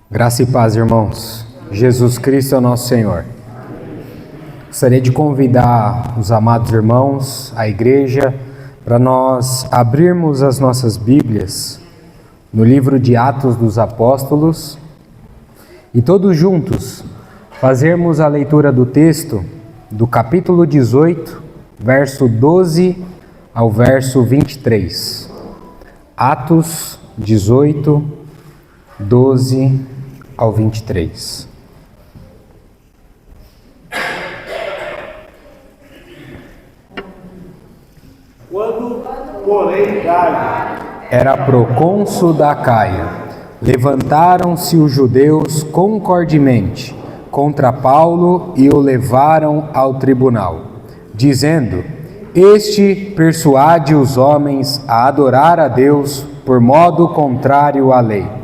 Graça e paz, irmãos. Jesus Cristo é o nosso Senhor. Gostaria de convidar os amados irmãos, a igreja, para nós abrirmos as nossas Bíblias no livro de Atos dos Apóstolos e todos juntos fazermos a leitura do texto do capítulo 18, verso 12 ao verso 23. Atos 18, 12 ao 23. Quando, porém, Galho era procônsul da Acaia, levantaram-se os judeus concordemente contra Paulo e o levaram ao tribunal, dizendo: Este persuade os homens a adorar a Deus por modo contrário à lei.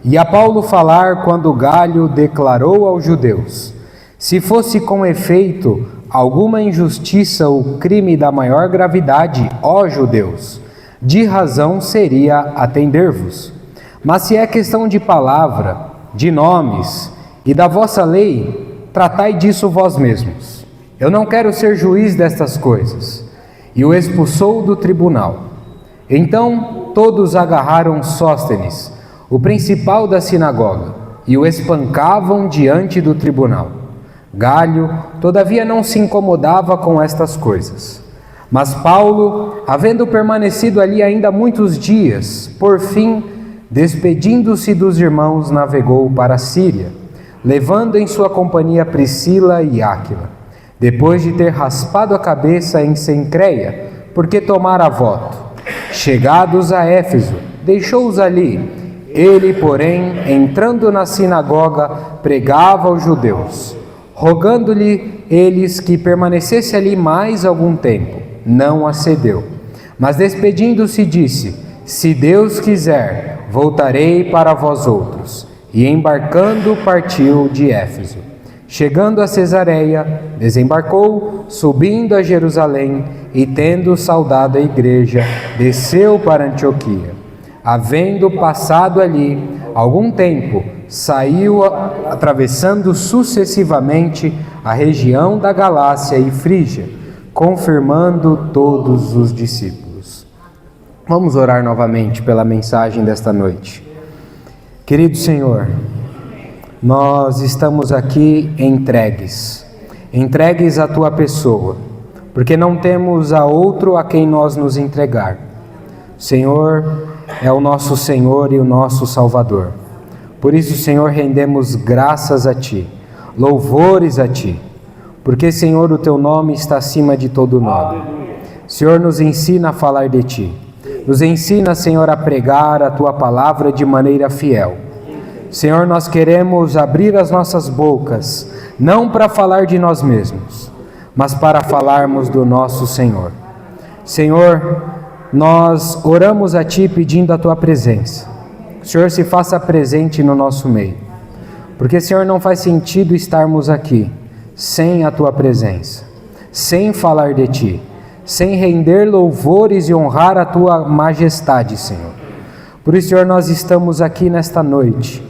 E a Paulo falar quando Galho declarou aos judeus: Se fosse com efeito alguma injustiça ou crime da maior gravidade, ó judeus, de razão seria atender-vos. Mas se é questão de palavra, de nomes e da vossa lei, tratai disso vós mesmos. Eu não quero ser juiz destas coisas. E o expulsou do tribunal. Então todos agarraram Sóstenes, o principal da sinagoga, e o espancavam diante do tribunal. Galho, todavia, não se incomodava com estas coisas. Mas Paulo, havendo permanecido ali ainda muitos dias, por fim, despedindo-se dos irmãos, navegou para a Síria, levando em sua companhia Priscila e Áquila, depois de ter raspado a cabeça em Cencreia, porque tomara voto. Chegados a Éfeso, deixou-os ali. Ele, porém, entrando na sinagoga, pregava aos judeus, rogando-lhe eles que permanecesse ali mais algum tempo. Não acedeu. Mas despedindo-se disse: Se Deus quiser, voltarei para vós outros. E embarcando, partiu de Éfeso. Chegando a Cesareia, desembarcou, subindo a Jerusalém, e tendo saudado a igreja, desceu para Antioquia. Havendo passado ali algum tempo, saiu atravessando sucessivamente a região da Galácia e Frígia, confirmando todos os discípulos. Vamos orar novamente pela mensagem desta noite. Querido Senhor, nós estamos aqui entregues à Tua pessoa, porque não temos a outro a quem nós nos entregar. Senhor, é o nosso Senhor e o nosso Salvador. Por isso, Senhor, rendemos graças a Ti, louvores a Ti, porque, Senhor, o Teu nome está acima de todo nome. Senhor, nos ensina a falar de Ti. Nos ensina, Senhor, a pregar a Tua palavra de maneira fiel. Senhor, nós queremos abrir as nossas bocas, não para falar de nós mesmos, mas para falarmos do nosso Senhor. Senhor, nós oramos a Ti pedindo a Tua presença. O Senhor se faça presente no nosso meio, porque, Senhor, não faz sentido estarmos aqui sem a Tua presença, sem falar de Ti, sem render louvores e honrar a Tua majestade, Senhor. Por isso, Senhor, nós estamos aqui nesta noite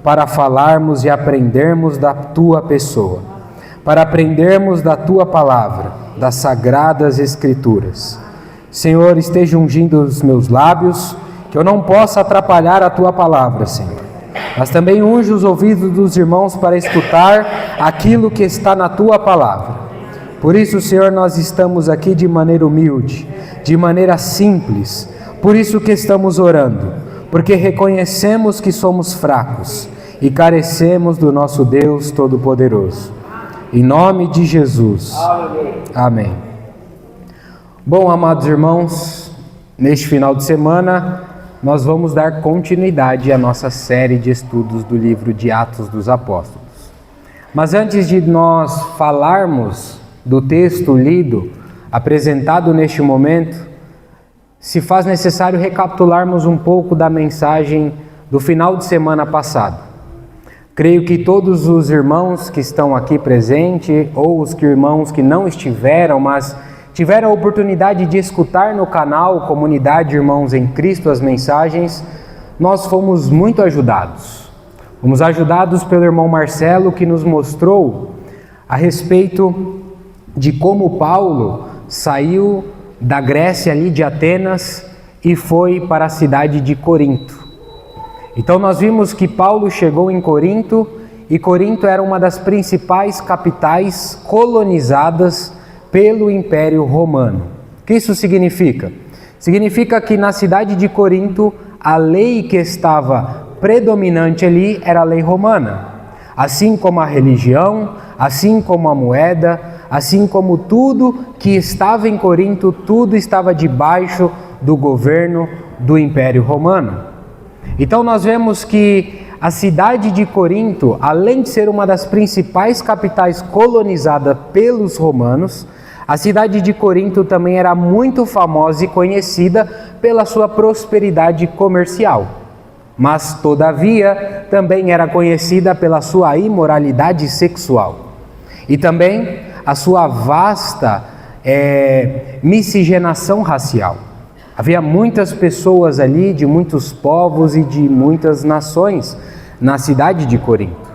para falarmos e aprendermos da Tua pessoa, para aprendermos da Tua palavra, das sagradas Escrituras. Senhor, esteja ungindo os meus lábios, que eu não possa atrapalhar a Tua palavra, Senhor. Mas também unge os ouvidos dos irmãos para escutar aquilo que está na Tua palavra. Por isso, Senhor, nós estamos aqui de maneira humilde, de maneira simples. Por isso que estamos orando, porque reconhecemos que somos fracos e carecemos do nosso Deus Todo-Poderoso. Em nome de Jesus. Amém. Bom, amados irmãos, neste final de semana, nós vamos dar continuidade à nossa série de estudos do livro de Atos dos Apóstolos. Mas antes de nós falarmos do texto lido, apresentado neste momento, se faz necessário recapitularmos um pouco da mensagem do final de semana passado. Creio que todos os irmãos que estão aqui presentes, ou os irmãos que não estiveram, mas tiveram a oportunidade de escutar no canal Comunidade Irmãos em Cristo as mensagens, nós fomos muito ajudados. Fomos ajudados pelo irmão Marcelo, que nos mostrou a respeito de como Paulo saiu da Grécia ali de Atenas e foi para a cidade de Corinto. Então nós vimos que Paulo chegou em Corinto, e Corinto era uma das principais capitais colonizadas pelo Império Romano. O que isso significa? Significa que na cidade de Corinto a lei que estava predominante ali era a lei romana. Assim como a religião, assim como a moeda, assim como tudo que estava em Corinto, tudo estava debaixo do governo do Império Romano. Então nós vemos que a cidade de Corinto, além de ser uma das principais capitais colonizadas pelos romanos, a cidade de Corinto também era muito famosa e conhecida pela sua prosperidade comercial. Mas, todavia, também era conhecida pela sua imoralidade sexual. E também a sua vasta miscigenação racial. Havia muitas pessoas ali, de muitos povos e de muitas nações, na cidade de Corinto.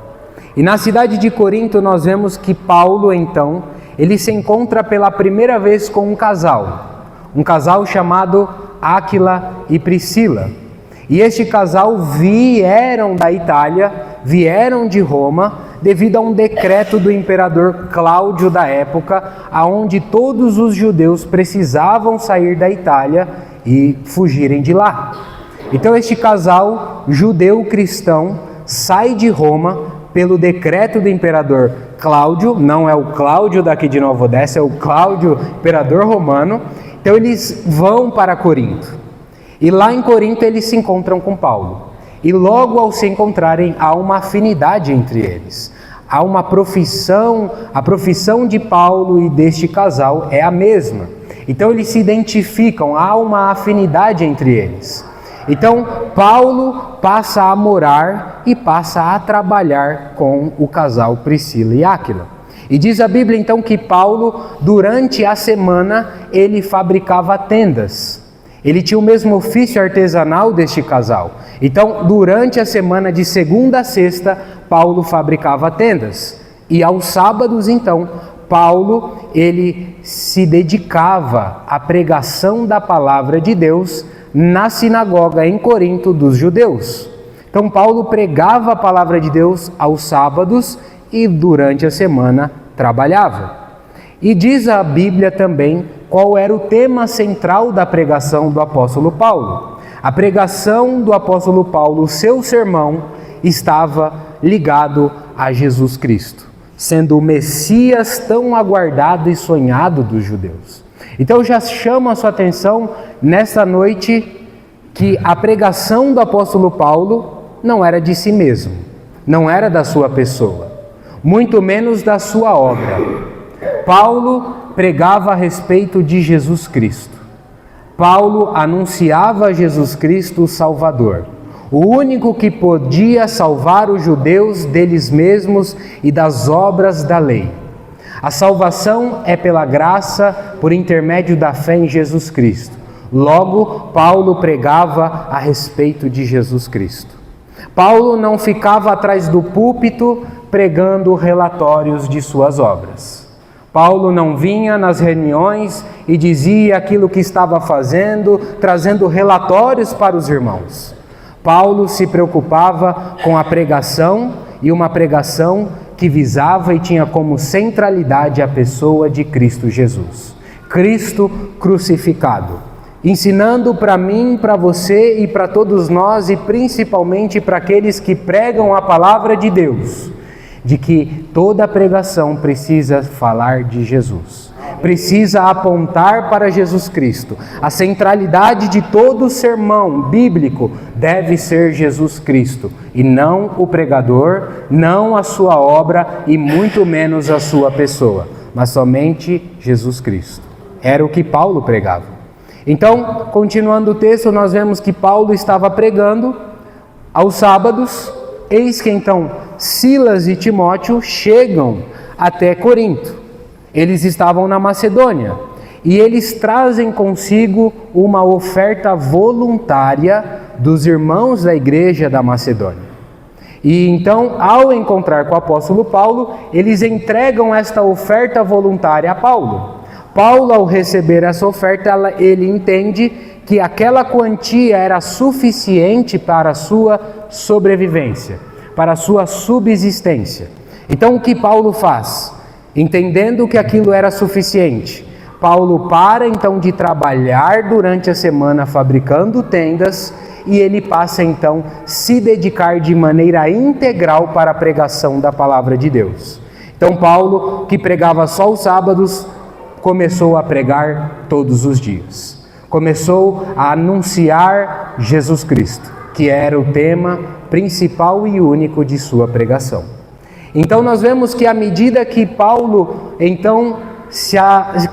E na cidade de Corinto nós vemos que Paulo, então, ele se encontra pela primeira vez com um casal chamado Áquila e Priscila. E este casal vieram da Itália, vieram de Roma, devido a um decreto do imperador Cláudio da época, aonde todos os judeus precisavam sair da Itália e fugirem de lá. Então este casal judeu-cristão sai de Roma pelo decreto do imperador Cláudio, não é o Cláudio daqui de Nova Odessa, é o Cláudio, imperador romano. Então eles vão para Corinto. E lá em Corinto eles se encontram com Paulo. E logo ao se encontrarem há uma afinidade entre eles. Há uma profissão, a profissão de Paulo e deste casal é a mesma. Então eles se identificam, há uma afinidade entre eles. Então Paulo passa a morar e passa a trabalhar com o casal Priscila e Áquila. E diz a Bíblia então que Paulo, durante a semana, ele fabricava tendas. Ele tinha o mesmo ofício artesanal deste casal. Então, durante a semana de segunda a sexta, Paulo fabricava tendas. E aos sábados, então, Paulo, ele se dedicava à pregação da palavra de Deus na sinagoga em Corinto dos judeus. Então, Paulo pregava a palavra de Deus aos sábados e durante a semana trabalhava. E diz a Bíblia também qual era o tema central da pregação do apóstolo Paulo. A pregação do apóstolo Paulo, o seu sermão, estava ligado a Jesus Cristo, sendo o Messias tão aguardado e sonhado dos judeus. Então já chama a sua atenção nesta noite que a pregação do apóstolo Paulo não era de si mesmo, não era da sua pessoa, muito menos da sua obra. Paulo pregava a respeito de Jesus Cristo. Paulo anunciava Jesus Cristo o Salvador, o único que podia salvar os judeus deles mesmos e das obras da lei. A salvação é pela graça, por intermédio da fé em Jesus Cristo. Logo, Paulo pregava a respeito de Jesus Cristo. Paulo não ficava atrás do púlpito pregando relatórios de suas obras. Paulo não vinha nas reuniões e dizia aquilo que estava fazendo, trazendo relatórios para os irmãos. Paulo se preocupava com a pregação, e uma pregação que visava e tinha como centralidade a pessoa de Cristo Jesus. Cristo crucificado, ensinando para mim, para você e para todos nós, e principalmente para aqueles que pregam a palavra de Deus, de que toda pregação precisa falar de Jesus, precisa apontar para Jesus Cristo. A centralidade de todo sermão bíblico deve ser Jesus Cristo, e não o pregador, não a sua obra e muito menos a sua pessoa, mas somente Jesus Cristo. Era o que Paulo pregava. Então, continuando o texto, nós vemos que Paulo estava pregando aos sábados. Eis que então Silas e Timóteo chegam até Corinto. Eles estavam na Macedônia e eles trazem consigo uma oferta voluntária dos irmãos da igreja da Macedônia. E então, ao encontrar com o apóstolo Paulo, eles entregam esta oferta voluntária a Paulo. Paulo, ao receber essa oferta, ele entende que aquela quantia era suficiente para a sua sobrevivência, para a sua subsistência. Então, o que Paulo faz? Entendendo que aquilo era suficiente, Paulo para então de trabalhar durante a semana fabricando tendas e ele passa então se dedicar de maneira integral para a pregação da palavra de Deus. Então Paulo, que pregava só os sábados, começou a pregar todos os dias. Começou a anunciar Jesus Cristo, que era o tema principal e único de sua pregação. Então nós vemos que à medida que Paulo então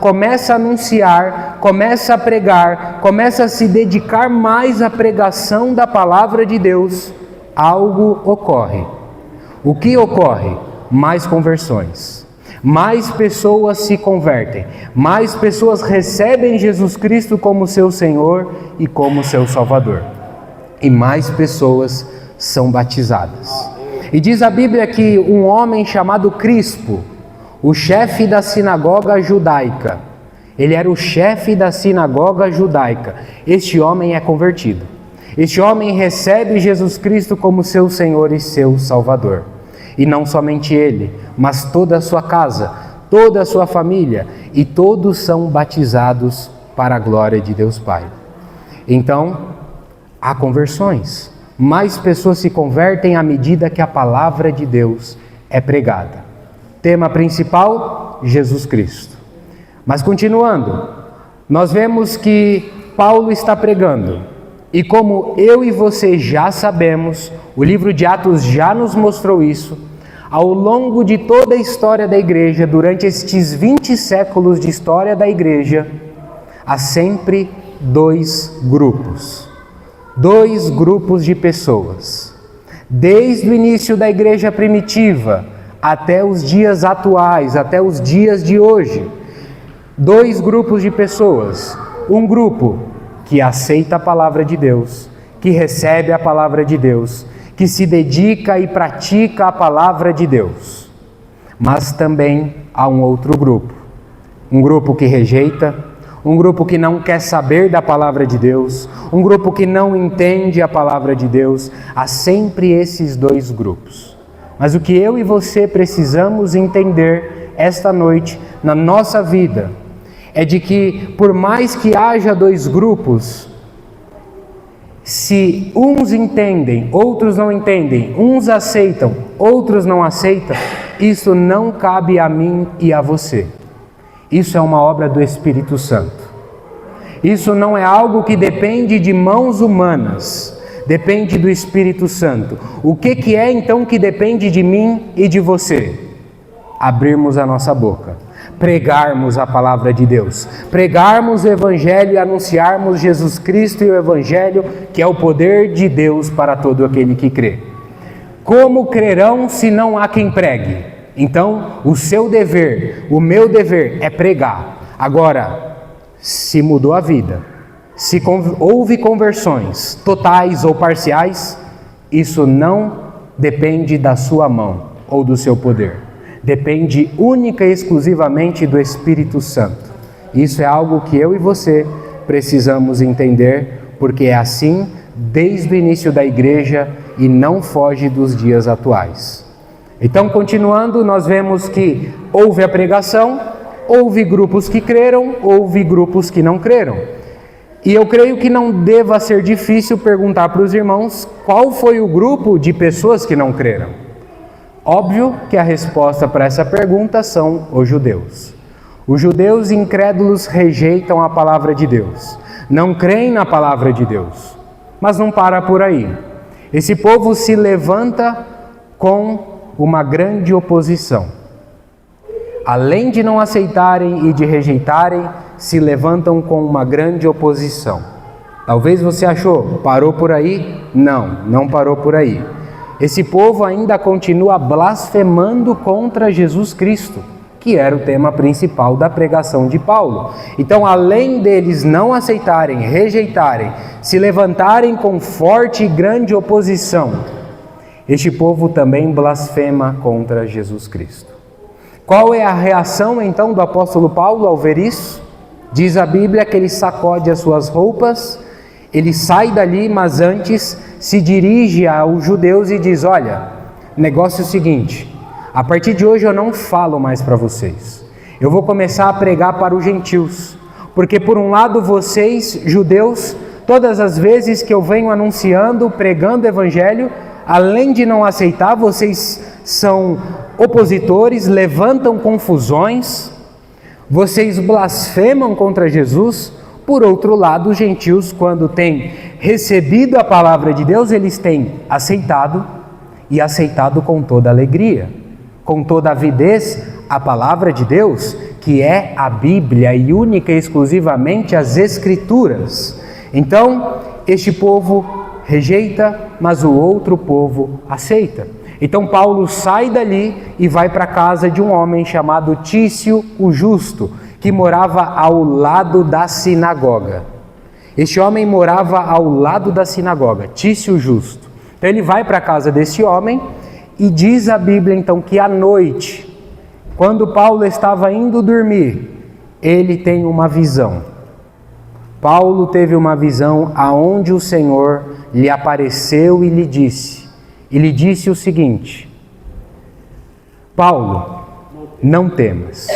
começa a anunciar, começa a pregar, começa a se dedicar mais à pregação da palavra de Deus, algo ocorre. O que ocorre? Mais conversões. Mais pessoas se convertem, mais pessoas recebem Jesus Cristo como seu Senhor e como seu Salvador. E mais pessoas são batizadas. E diz a Bíblia que um homem chamado Crispo, o chefe da sinagoga judaica, ele era o chefe da sinagoga judaica. Este homem é convertido. Este homem recebe Jesus Cristo como seu Senhor e seu Salvador. E não somente ele, mas toda a sua casa, toda a sua família, e todos são batizados para a glória de Deus Pai. Então, há conversões. Mais pessoas se convertem à medida que a palavra de Deus é pregada. Tema principal, Jesus Cristo. Mas continuando, nós vemos que Paulo está pregando. E como eu e você já sabemos, o livro de Atos já nos mostrou isso, ao longo de toda a história da igreja, durante estes 20 séculos de história da igreja, há sempre dois grupos de pessoas. Desde o início da igreja primitiva, até os dias atuais, até os dias de hoje, dois grupos de pessoas. Um grupo que aceita a palavra de Deus, que recebe a palavra de Deus, que se dedica e pratica a palavra de Deus. Mas também há um outro grupo. Um grupo que rejeita, um grupo que não quer saber da palavra de Deus, um grupo que não entende a palavra de Deus. Há sempre esses dois grupos. Mas o que eu e você precisamos entender esta noite, na nossa vida, é de que por mais que haja dois grupos, se uns entendem, outros não entendem, uns aceitam, outros não aceitam, isso não cabe a mim e a você. Isso é uma obra do Espírito Santo. Isso não é algo que depende de mãos humanas. Depende do Espírito Santo. O que é então que depende de mim e de você? Abrirmos a nossa boca, pregarmos a palavra de Deus, pregarmos o Evangelho e anunciarmos Jesus Cristo e o Evangelho, que é o poder de Deus para todo aquele que crê. Como crerão se não há quem pregue? Então, o seu dever, o meu dever é pregar. Agora, se mudou a vida, se houve conversões totais ou parciais, isso não depende da sua mão ou do seu poder. Depende única e exclusivamente do Espírito Santo. Isso é algo que eu e você precisamos entender, porque é assim desde o início da igreja e não foge dos dias atuais. Então, continuando, nós vemos que houve a pregação, houve grupos que creram, houve grupos que não creram. E eu creio que não deva ser difícil perguntar para os irmãos qual foi o grupo de pessoas que não creram. Óbvio que a resposta para essa pergunta são os judeus. Os judeus incrédulos rejeitam a palavra de Deus, não creem na palavra de Deus. Mas não para por aí. Esse povo se levanta com uma grande oposição. Além de não aceitarem e de rejeitarem, se levantam com uma grande oposição. Talvez você achou, parou por aí? Não, não parou por aí. Esse povo ainda continua blasfemando contra Jesus Cristo, que era o tema principal da pregação de Paulo. Então, além deles não aceitarem, rejeitarem, se levantarem com forte e grande oposição, este povo também blasfema contra Jesus Cristo. Qual é a reação então do apóstolo Paulo ao ver isso? Diz a Bíblia que ele sacode as suas roupas, ele sai dali, mas antes se dirige aos judeus e diz: olha, negócio é o seguinte, a partir de hoje eu não falo mais para vocês, eu vou começar a pregar para os gentios, porque por um lado vocês, judeus, todas as vezes que eu venho anunciando, pregando o evangelho, além de não aceitar, vocês são opositores, levantam confusões, vocês blasfemam contra Jesus. Por outro lado, os gentios, quando têm recebido a palavra de Deus, eles têm aceitado, e aceitado com toda alegria, com toda avidez, a palavra de Deus, que é a Bíblia e única e exclusivamente as Escrituras. Então, este povo rejeita, mas o outro povo aceita. Então Paulo sai dali e vai para a casa de um homem chamado Tício o Justo, que morava ao lado da sinagoga. Este homem morava ao lado da sinagoga, Tício o Justo. Então ele vai para a casa desse homem e diz a Bíblia então que à noite, quando Paulo estava indo dormir, ele tem uma visão. Paulo teve uma visão aonde o Senhor lhe apareceu e lhe disse o seguinte: Paulo, não temas,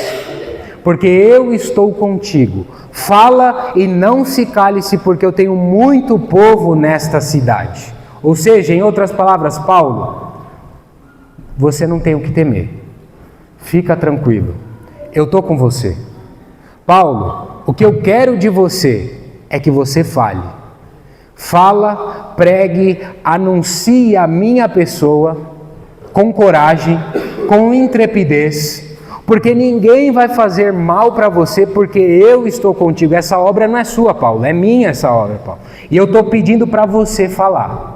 porque eu estou contigo. Fala e não se cale-se, porque eu tenho muito povo nesta cidade. Ou seja, em outras palavras, Paulo, você não tem o que temer. Fica tranquilo, eu estou com você. Paulo, o que eu quero de você é que você fale. Fala, pregue, anuncie a minha pessoa com coragem, com intrepidez, porque ninguém vai fazer mal para você, porque eu estou contigo. Essa obra não é sua, Paulo, é minha essa obra, Paulo. E eu estou pedindo para você falar.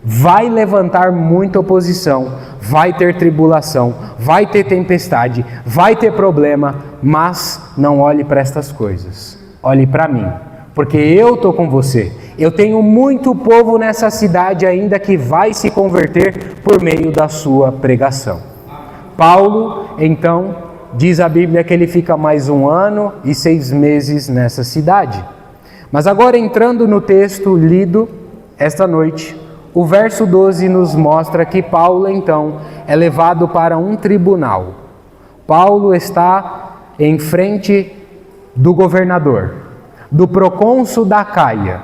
Vai levantar muita oposição, vai ter tribulação, vai ter tempestade, vai ter problema, mas não olhe para estas coisas, olhe para mim, porque eu estou com você. Eu tenho muito povo nessa cidade ainda que vai se converter por meio da sua pregação. Paulo, então, diz a Bíblia que ele fica mais 1 ano e 6 meses nessa cidade. Mas agora, entrando no texto lido esta noite, o verso 12 nos mostra que Paulo, então, é levado para um tribunal. Paulo está em frente do governador, do procônsul da Acaia,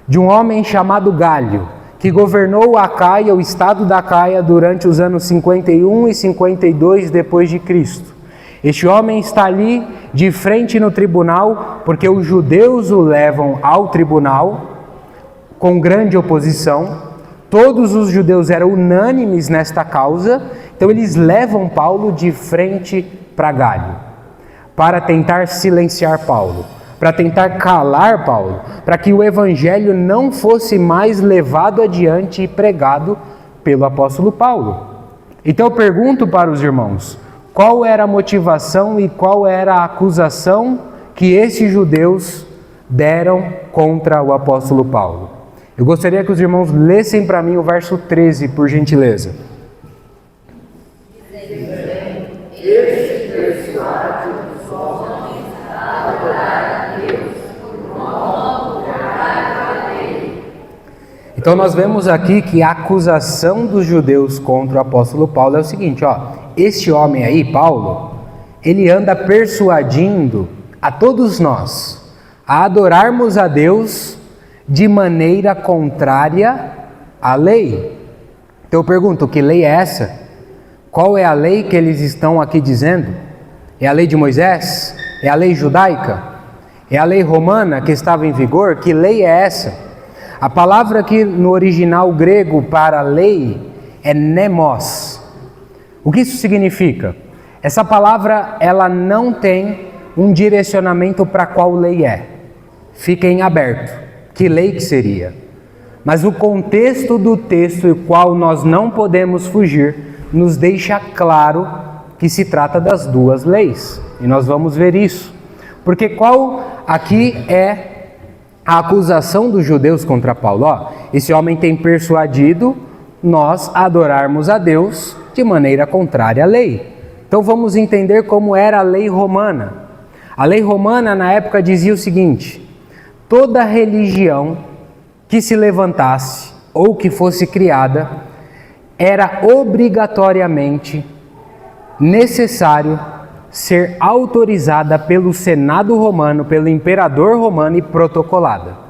de um homem chamado Gálio, que governou a Acaia, o estado da Acaia, durante os anos 51 e 52 depois de Cristo. Este homem está ali de frente no tribunal, porque os judeus o levam ao tribunal com grande oposição. Todos os judeus eram unânimes nesta causa, então eles levam Paulo de frente para Gálio, para tentar silenciar Paulo, para tentar calar Paulo, para que o evangelho não fosse mais levado adiante e pregado pelo apóstolo Paulo. Então eu pergunto para os irmãos, qual era a motivação e qual era a acusação que esses judeus deram contra o apóstolo Paulo? Eu gostaria que os irmãos lessem para mim o verso 13, por gentileza. Então nós vemos aqui que a acusação dos judeus contra o apóstolo Paulo é o seguinte, este homem aí, Paulo, ele anda persuadindo a todos nós a adorarmos a Deus de maneira contrária à lei. Então eu pergunto, que lei é essa? Qual é a lei que eles estão aqui dizendo? É a lei de Moisés? É a lei judaica? É a lei romana que estava em vigor? Que lei é essa? A palavra aqui no original grego para lei é nemos. O que isso significa? Essa palavra, ela não tem um direcionamento para qual lei é. Fica em aberto. Que lei que seria? Mas o contexto do texto, o qual nós não podemos fugir, nos deixa claro que se trata das duas leis. E nós vamos ver isso. Porque qual aqui é a acusação dos judeus contra Paulo? Esse homem tem persuadido nós adorarmos a Deus de maneira contrária à lei. Então vamos entender como era a lei romana. A lei romana na época dizia o seguinte: toda religião que se levantasse ou que fosse criada era obrigatoriamente necessário ser autorizada pelo Senado romano, pelo imperador romano e protocolada.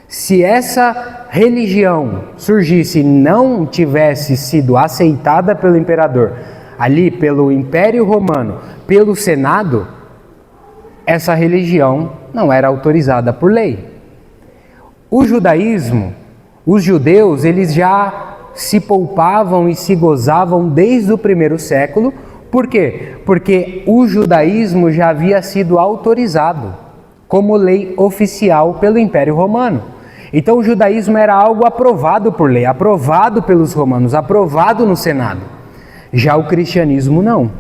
Se essa religião surgisse e não tivesse sido aceitada pelo imperador, ali pelo Império Romano, pelo Senado, essa religião não era autorizada por lei. O judaísmo, os judeus, eles já se poupavam e se gozavam desde o primeiro século. Por quê? Porque o judaísmo já havia sido autorizado como lei oficial pelo Império Romano. Então o judaísmo era algo aprovado por lei, aprovado pelos romanos, aprovado no Senado. Já o cristianismo não,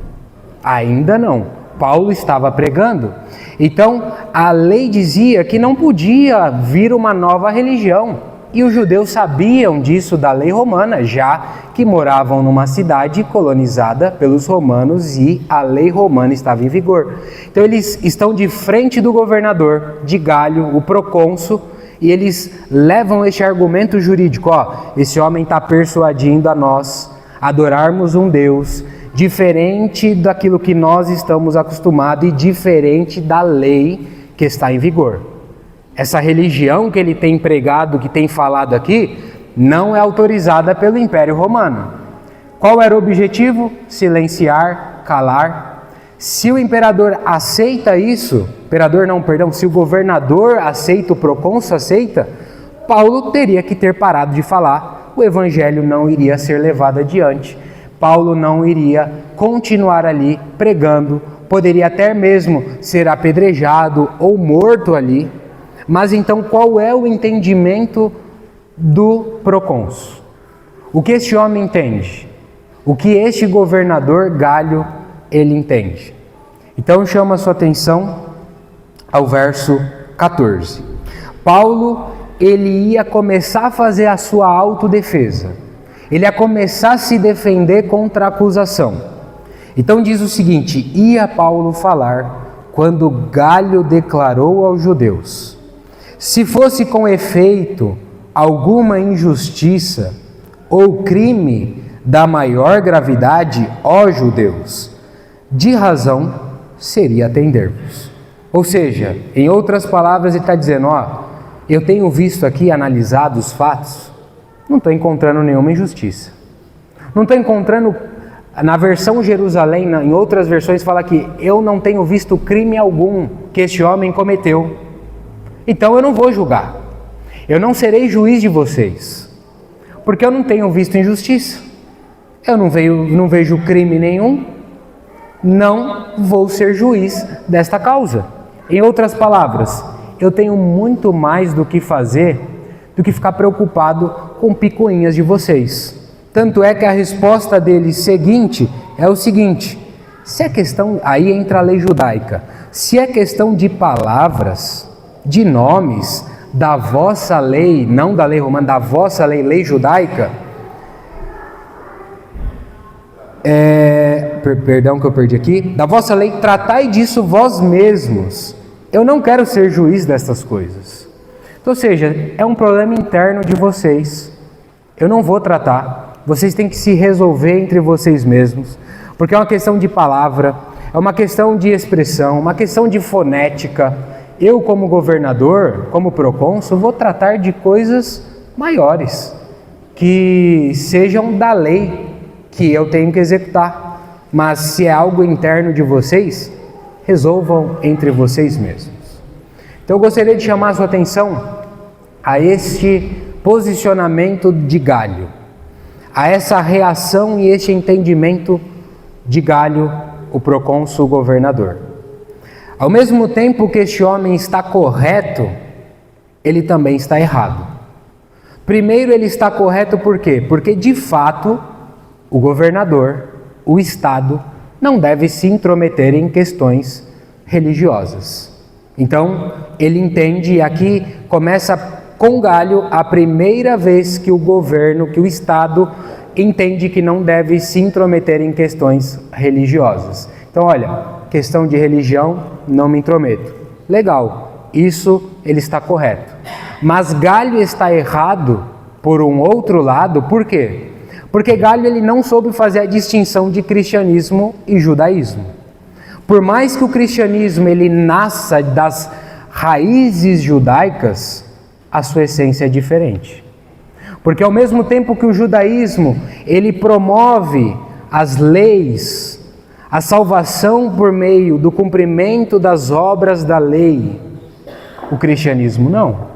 ainda não. Paulo estava pregando. Então a lei dizia que não podia vir uma nova religião. E os judeus sabiam disso da lei romana, já que moravam numa cidade colonizada pelos romanos e a lei romana estava em vigor. Então eles estão de frente do governador de Gálio, o procônsul, e eles levam este argumento jurídico: esse homem está persuadindo a nós adorarmos um Deus diferente daquilo que nós estamos acostumados e diferente da lei que está em vigor. Essa religião que ele tem pregado, que tem falado aqui, não é autorizada pelo Império Romano. Qual era o objetivo? Silenciar, calar. Se o imperador aceita isso, se o governador aceita, o procônsul aceita, Paulo teria que ter parado de falar, o evangelho não iria ser levado adiante, Paulo não iria continuar ali pregando, poderia até mesmo ser apedrejado ou morto ali. Mas então qual é o entendimento do procônsul? O que este homem entende? O que este governador Gálio ele entende? Então chama a sua atenção ao verso 14. Paulo ele ia começar a fazer a sua autodefesa. Ele ia começar a se defender contra a acusação. Então diz o seguinte: ia Paulo falar quando Gálio declarou aos judeus: se fosse com efeito alguma injustiça ou crime da maior gravidade, ó judeus, de razão seria atender-vos. Ou seja, em outras palavras, ele está dizendo: eu tenho visto aqui, analisado os fatos, não estou encontrando nenhuma injustiça. Não estou encontrando, na versão Jerusalém, em outras versões fala que eu não tenho visto crime algum que este homem cometeu. Então eu não vou julgar, eu não serei juiz de vocês, porque eu não tenho visto injustiça, eu não vejo crime nenhum, não vou ser juiz desta causa. Em outras palavras, eu tenho muito mais do que fazer do que ficar preocupado com picuinhas de vocês. Tanto é que a resposta dele seguinte é o seguinte: se é questão, aí entra a lei judaica, se é questão de palavras, de nomes, da vossa lei, não da lei romana, da vossa lei, lei judaica, perdão que eu perdi aqui, da vossa lei, tratai disso vós mesmos. Eu não quero ser juiz dessas coisas. Então, ou seja, é um problema interno de vocês. Eu não vou tratar. Vocês têm que se resolver entre vocês mesmos, porque é uma questão de palavra, é uma questão de expressão, uma questão de fonética. Eu, como governador, como procônsul, vou tratar de coisas maiores, que sejam da lei, que eu tenho que executar. Mas se é algo interno de vocês, resolvam entre vocês mesmos. Então eu gostaria de chamar a sua atenção a este posicionamento de Gálio, a essa reação e este entendimento de Gálio, o procônsul governador. Ao mesmo tempo que este homem está correto, ele também está errado. Primeiro, ele está correto por quê? Porque, de fato, o governador, o Estado, não deve se intrometer em questões religiosas. Então, ele entende, e aqui começa com Gálio a primeira vez que o governo, que o Estado entende que não deve se intrometer em questões religiosas. Então, olha, questão de religião, não me intrometo. Legal, isso ele está correto. Mas Galho está errado por um outro lado, por quê? Porque Galho ele não soube fazer a distinção de cristianismo e judaísmo. Por mais que o cristianismo ele nasça das raízes judaicas, a sua essência é diferente. Porque ao mesmo tempo que o judaísmo ele promove as leis, a salvação por meio do cumprimento das obras da lei, o cristianismo não.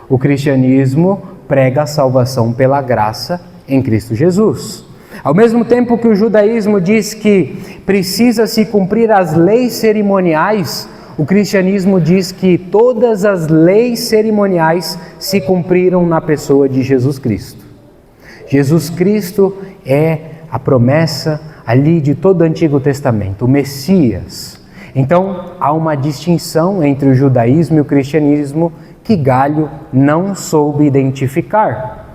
O cristianismo prega a salvação pela graça em Cristo Jesus. Ao mesmo tempo que o judaísmo diz que precisa se cumprir as leis cerimoniais, o cristianismo diz que todas as leis cerimoniais se cumpriram na pessoa de Jesus Cristo. Jesus Cristo é a promessa ali de todo o Antigo Testamento, o Messias. Então, há uma distinção entre o judaísmo e o cristianismo que Galho não soube identificar.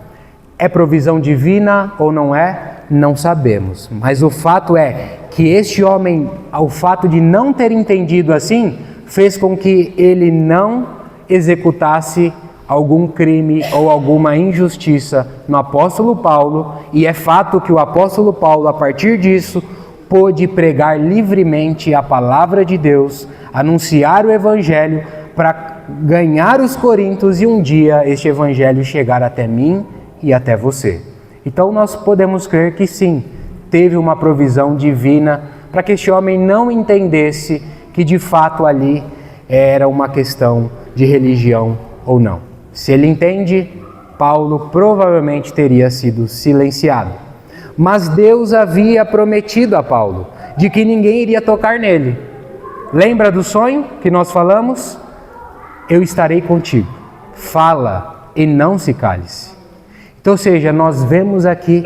É provisão divina ou não é? Não sabemos. Mas o fato é que este homem, ao fato de não ter entendido assim, fez com que ele não executasse algum crime ou alguma injustiça no apóstolo Paulo, e é fato que o apóstolo Paulo, a partir disso, pôde pregar livremente a palavra de Deus, anunciar o evangelho para ganhar os coríntios e um dia este evangelho chegar até mim e até você. Então nós podemos crer que sim, teve uma provisão divina para que este homem não entendesse que de fato ali era uma questão de religião ou não. Se ele entende, Paulo provavelmente teria sido silenciado. Mas Deus havia prometido a Paulo de que ninguém iria tocar nele. Lembra do sonho que nós falamos? Eu estarei contigo. Fala e não se cale-se. Então, ou seja, nós vemos aqui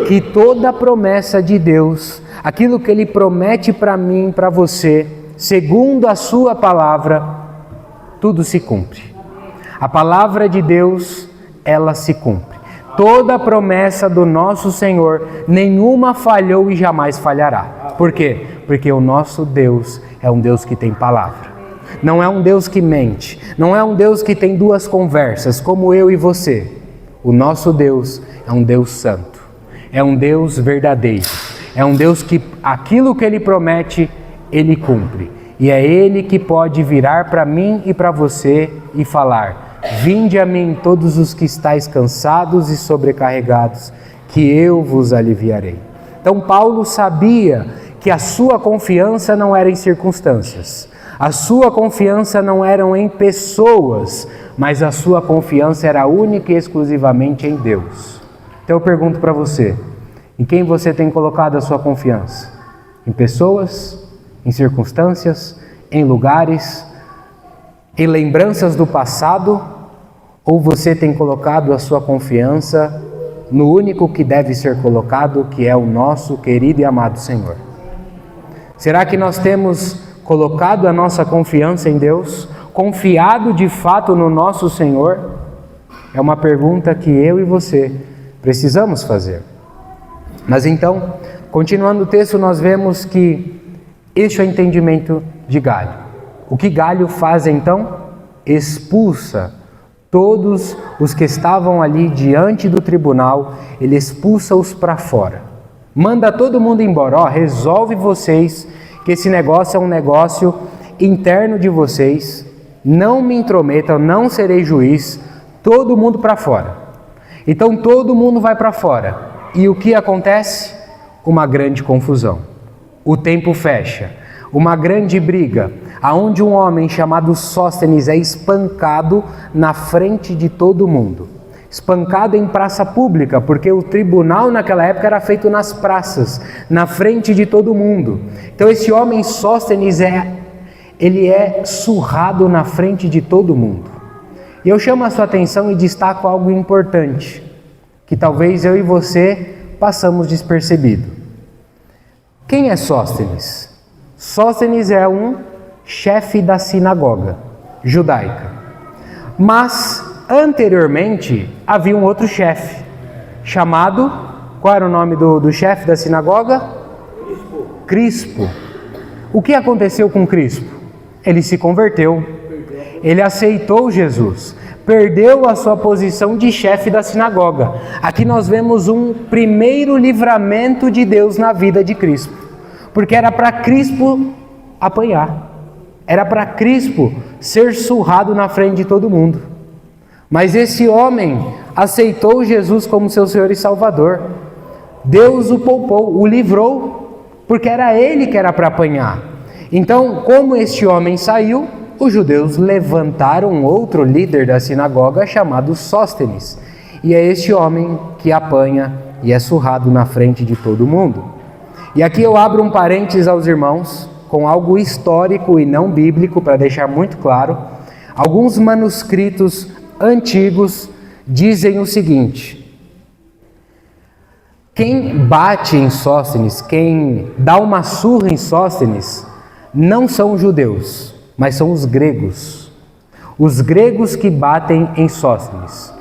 que toda a promessa de Deus, aquilo que Ele promete para mim, para você, segundo a sua palavra, tudo se cumpre. A palavra de Deus, ela se cumpre. Toda a promessa do nosso Senhor, nenhuma falhou e jamais falhará. Por quê? Porque o nosso Deus é um Deus que tem palavra. Não é um Deus que mente, não é um Deus que tem duas conversas, como eu e você. O nosso Deus é um Deus santo, é um Deus verdadeiro, é um Deus que aquilo que Ele promete, Ele cumpre. E é Ele que pode virar para mim e para você e falar: vinde a mim todos os que estáis cansados e sobrecarregados, que eu vos aliviarei. Então Paulo sabia que a sua confiança não era em circunstâncias, a sua confiança não era em pessoas, mas a sua confiança era única e exclusivamente em Deus. Então eu pergunto para você, em quem você tem colocado a sua confiança? Em pessoas? Em circunstâncias? Em lugares? Em lembranças do passado? Ou você tem colocado a sua confiança no único que deve ser colocado, que é o nosso querido e amado Senhor? Será que nós temos colocado a nossa confiança em Deus? Confiado de fato no nosso Senhor? É uma pergunta que eu e você precisamos fazer. Mas então, continuando o texto, nós vemos que este é o entendimento de Galho. O que Galho faz então? Expulsa todos os que estavam ali diante do tribunal, ele expulsa-os para fora. Manda todo mundo embora. Resolve vocês que esse negócio é um negócio interno de vocês. Não me intrometam, não serei juiz. Todo mundo para fora. Então todo mundo vai para fora. E o que acontece? Uma grande confusão. O tempo fecha. Uma grande briga, aonde um homem chamado Sóstenes é espancado na frente de todo mundo. Espancado em praça pública, porque o tribunal naquela época era feito nas praças, na frente de todo mundo. Então esse homem Sóstenes ele é surrado na frente de todo mundo. E eu chamo a sua atenção e destaco algo importante, que talvez eu e você passamos despercebido. Quem é Sóstenes? Sóstenes é um chefe da sinagoga judaica. Mas, anteriormente, havia um outro chefe, chamado Qual era o nome do chefe da sinagoga? Crispo. O que aconteceu com Crispo? Ele se converteu. Ele aceitou Jesus. Perdeu a sua posição de chefe da sinagoga. Aqui nós vemos um primeiro livramento de Deus na vida de Crispo. Porque era para Crispo apanhar. Era para Crispo ser surrado na frente de todo mundo. Mas esse homem aceitou Jesus como seu Senhor e Salvador. Deus o poupou, o livrou, porque era ele que era para apanhar. Então, como este homem saiu, os judeus levantaram outro líder da sinagoga chamado Sóstenes. E é este homem que apanha e é surrado na frente de todo mundo. E aqui eu abro um parênteses aos irmãos, com algo histórico e não bíblico, para deixar muito claro. Alguns manuscritos antigos dizem o seguinte: quem bate em Sóstenes, quem dá uma surra em Sóstenes, não são os judeus, mas são os gregos. Os gregos que batem em Sóstenes.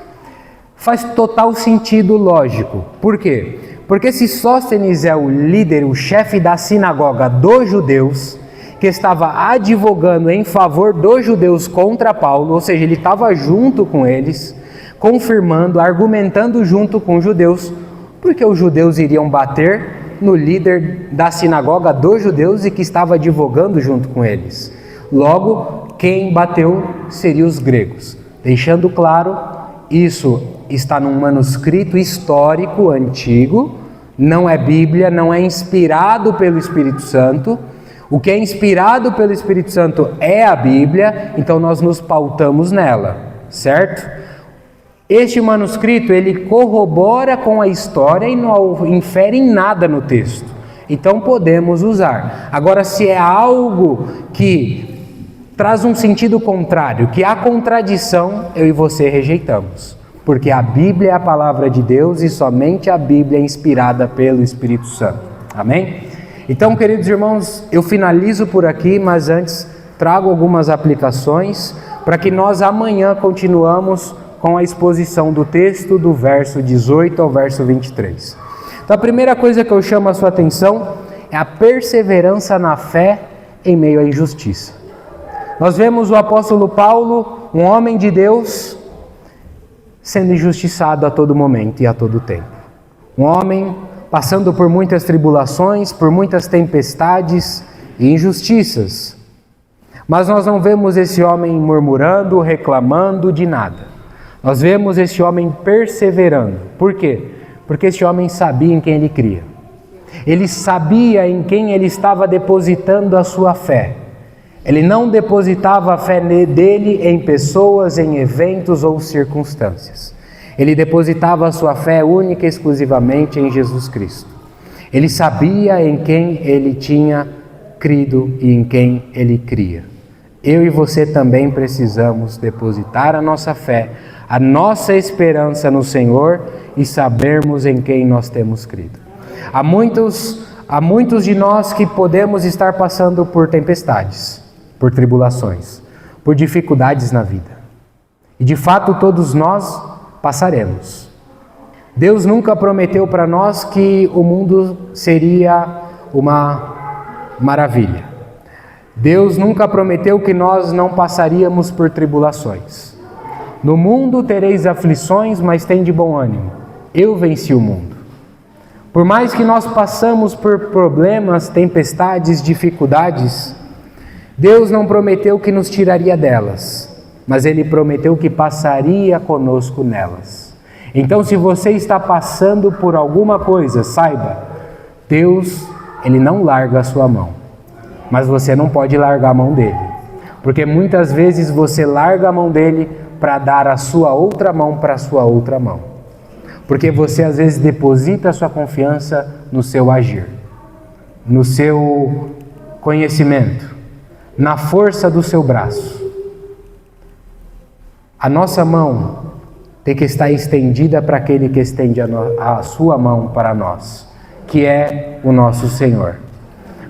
Faz total sentido lógico. Por quê? Porque se Sóstenes é o líder, o chefe da sinagoga dos judeus, que estava advogando em favor dos judeus contra Paulo, ou seja, ele estava junto com eles, confirmando, argumentando junto com os judeus, porque os judeus iriam bater no líder da sinagoga dos judeus e que estava advogando junto com eles. Logo, quem bateu seriam os gregos. Deixando claro, isso está num manuscrito histórico antigo, não é Bíblia, não é inspirado pelo Espírito Santo. O que é inspirado pelo Espírito Santo é a Bíblia, então nós nos pautamos nela, certo? Este manuscrito, ele corrobora com a história e não infere em nada no texto. Então podemos usar. Agora, se é algo que traz um sentido contrário, que há contradição, eu e você rejeitamos. Porque a Bíblia é a palavra de Deus e somente a Bíblia é inspirada pelo Espírito Santo. Amém? Então, queridos irmãos, eu finalizo por aqui, mas antes trago algumas aplicações para que nós amanhã continuamos com a exposição do texto do verso 18 ao verso 23. Então, a primeira coisa que eu chamo a sua atenção é a perseverança na fé em meio à injustiça. Nós vemos o apóstolo Paulo, um homem de Deus, sendo injustiçado a todo momento e a todo tempo. Um homem passando por muitas tribulações, por muitas tempestades e injustiças. Mas nós não vemos esse homem murmurando, reclamando de nada. Nós vemos esse homem perseverando. Por quê? Porque esse homem sabia em quem ele cria. Ele sabia em quem ele estava depositando a sua fé. Ele não depositava a fé dele em pessoas, em eventos ou circunstâncias. Ele depositava a sua fé única e exclusivamente em Jesus Cristo. Ele sabia em quem ele tinha crido e em quem ele cria. Eu e você também precisamos depositar a nossa fé, a nossa esperança no Senhor e sabermos em quem nós temos crido. Há muitos de nós que podemos estar passando por tempestades, por tribulações, por dificuldades na vida. E de fato todos nós passaremos. Deus nunca prometeu para nós que o mundo seria uma maravilha. Deus nunca prometeu que nós não passaríamos por tribulações. No mundo tereis aflições, mas tende bom ânimo. Eu venci o mundo. Por mais que nós passamos por problemas, tempestades, dificuldades, Deus não prometeu que nos tiraria delas, mas Ele prometeu que passaria conosco nelas. Então, se você está passando por alguma coisa, saiba, Deus, Ele não larga a sua mão, mas você não pode largar a mão dele, porque muitas vezes você larga a mão dele para dar a sua outra mão para a sua outra mão, porque você às vezes deposita a sua confiança no seu agir, no seu conhecimento, na força do seu braço. A nossa mão tem que estar estendida para aquele que estende a sua mão para nós, que é o nosso Senhor.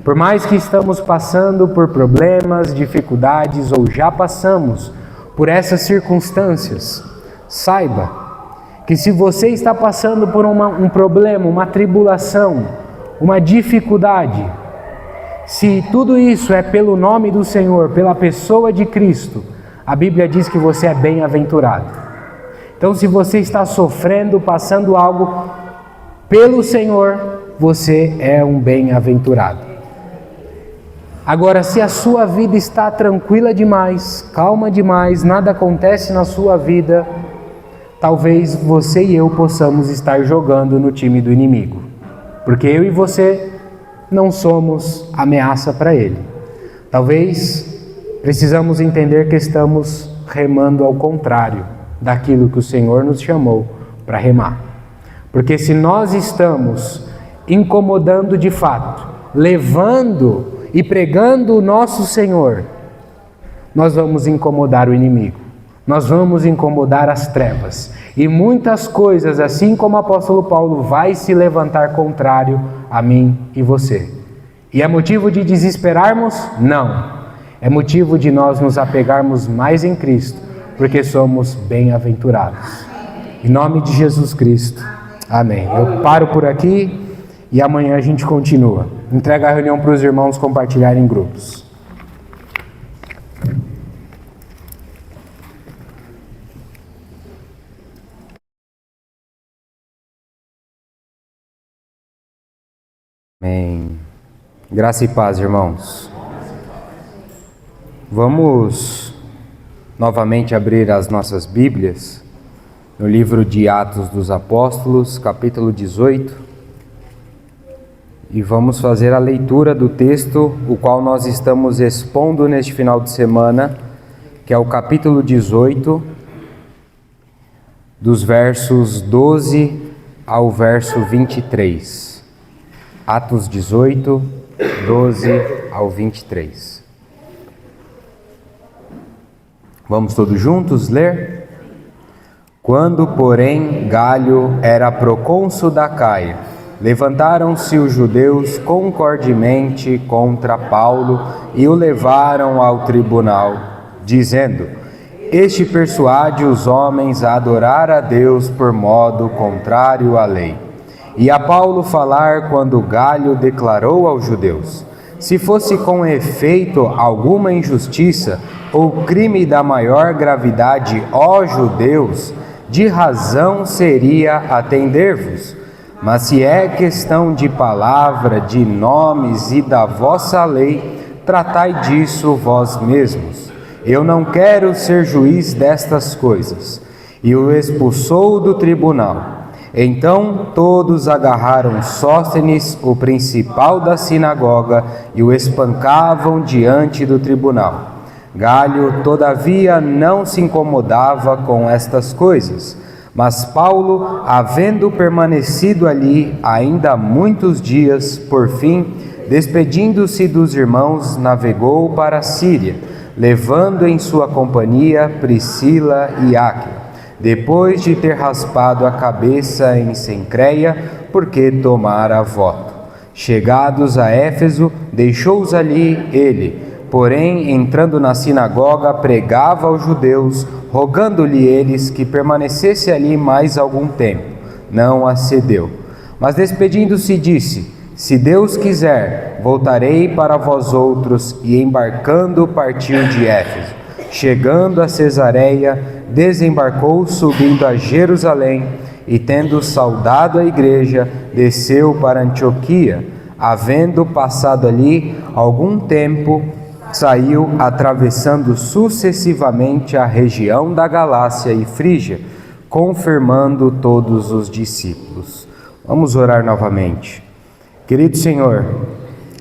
Por mais que estamos passando por problemas, dificuldades ou já passamos por essas circunstâncias, saiba Que se você está passando por um problema, uma tribulação, uma dificuldade, se tudo isso é pelo nome do Senhor, pela pessoa de Cristo, a Bíblia diz que você é bem-aventurado. Então, se você está sofrendo, passando algo pelo Senhor, você é um bem-aventurado. Agora, se a sua vida está tranquila demais, calma demais, nada acontece na sua vida, talvez você e eu possamos estar jogando no time do inimigo. Porque eu e você não somos ameaça para ele. Talvez precisamos entender que estamos remando ao contrário daquilo que o Senhor nos chamou para remar. Porque se nós estamos incomodando de fato, levando e pregando o nosso Senhor, nós vamos incomodar o inimigo. Nós vamos incomodar as trevas. E muitas coisas, assim como o apóstolo Paulo, vai se levantar contrário a mim e você. E é motivo de desesperarmos? Não. É motivo de nós nos apegarmos mais em Cristo, porque somos bem-aventurados. Em nome de Jesus Cristo. Amém. Eu paro por aqui e amanhã a gente continua. Entrega a reunião para os irmãos compartilharem em grupos. Amém. Graça e paz, irmãos. Vamos novamente abrir as nossas Bíblias no livro de Atos dos Apóstolos, capítulo 18, e vamos fazer a leitura do texto, o qual nós estamos expondo neste final de semana, que é o capítulo 18, dos versos 12 ao verso 23. Atos 18, 12 ao 23. Vamos todos juntos ler? Quando, porém, Galho era procônsul da Acaia, levantaram-se os judeus concordemente contra Paulo e o levaram ao tribunal, dizendo: Este persuade os homens a adorar a Deus por modo contrário à lei. E a Paulo falar quando Galho declarou aos judeus: Se fosse com efeito alguma injustiça ou crime da maior gravidade, ó judeus, de razão seria atender-vos. Mas se é questão de palavra, de nomes e da vossa lei, tratai disso vós mesmos. Eu não quero ser juiz destas coisas. E o expulsou do tribunal. Então todos agarraram Sóstenes, o principal da sinagoga, e o espancavam diante do tribunal. Galho, todavia, não se incomodava com estas coisas. Mas Paulo, havendo permanecido ali ainda muitos dias, por fim, despedindo-se dos irmãos, navegou para a Síria, levando em sua companhia Priscila e Áquila, depois de ter raspado a cabeça em Cencreia, porque tomara voto. Chegados a Éfeso, deixou-os ali ele, porém, entrando na sinagoga, pregava aos judeus, rogando-lhe eles que permanecesse ali mais algum tempo. Não acedeu. Mas despedindo-se, disse: Se Deus quiser, voltarei para vós outros, e embarcando partiu de Éfeso. Chegando a Cesareia, desembarcou, subindo a Jerusalém, e tendo saudado a igreja, desceu para Antioquia. Havendo passado ali algum tempo, saiu atravessando sucessivamente a região da Galácia e Frígia, confirmando todos os discípulos. Vamos orar novamente. Querido Senhor,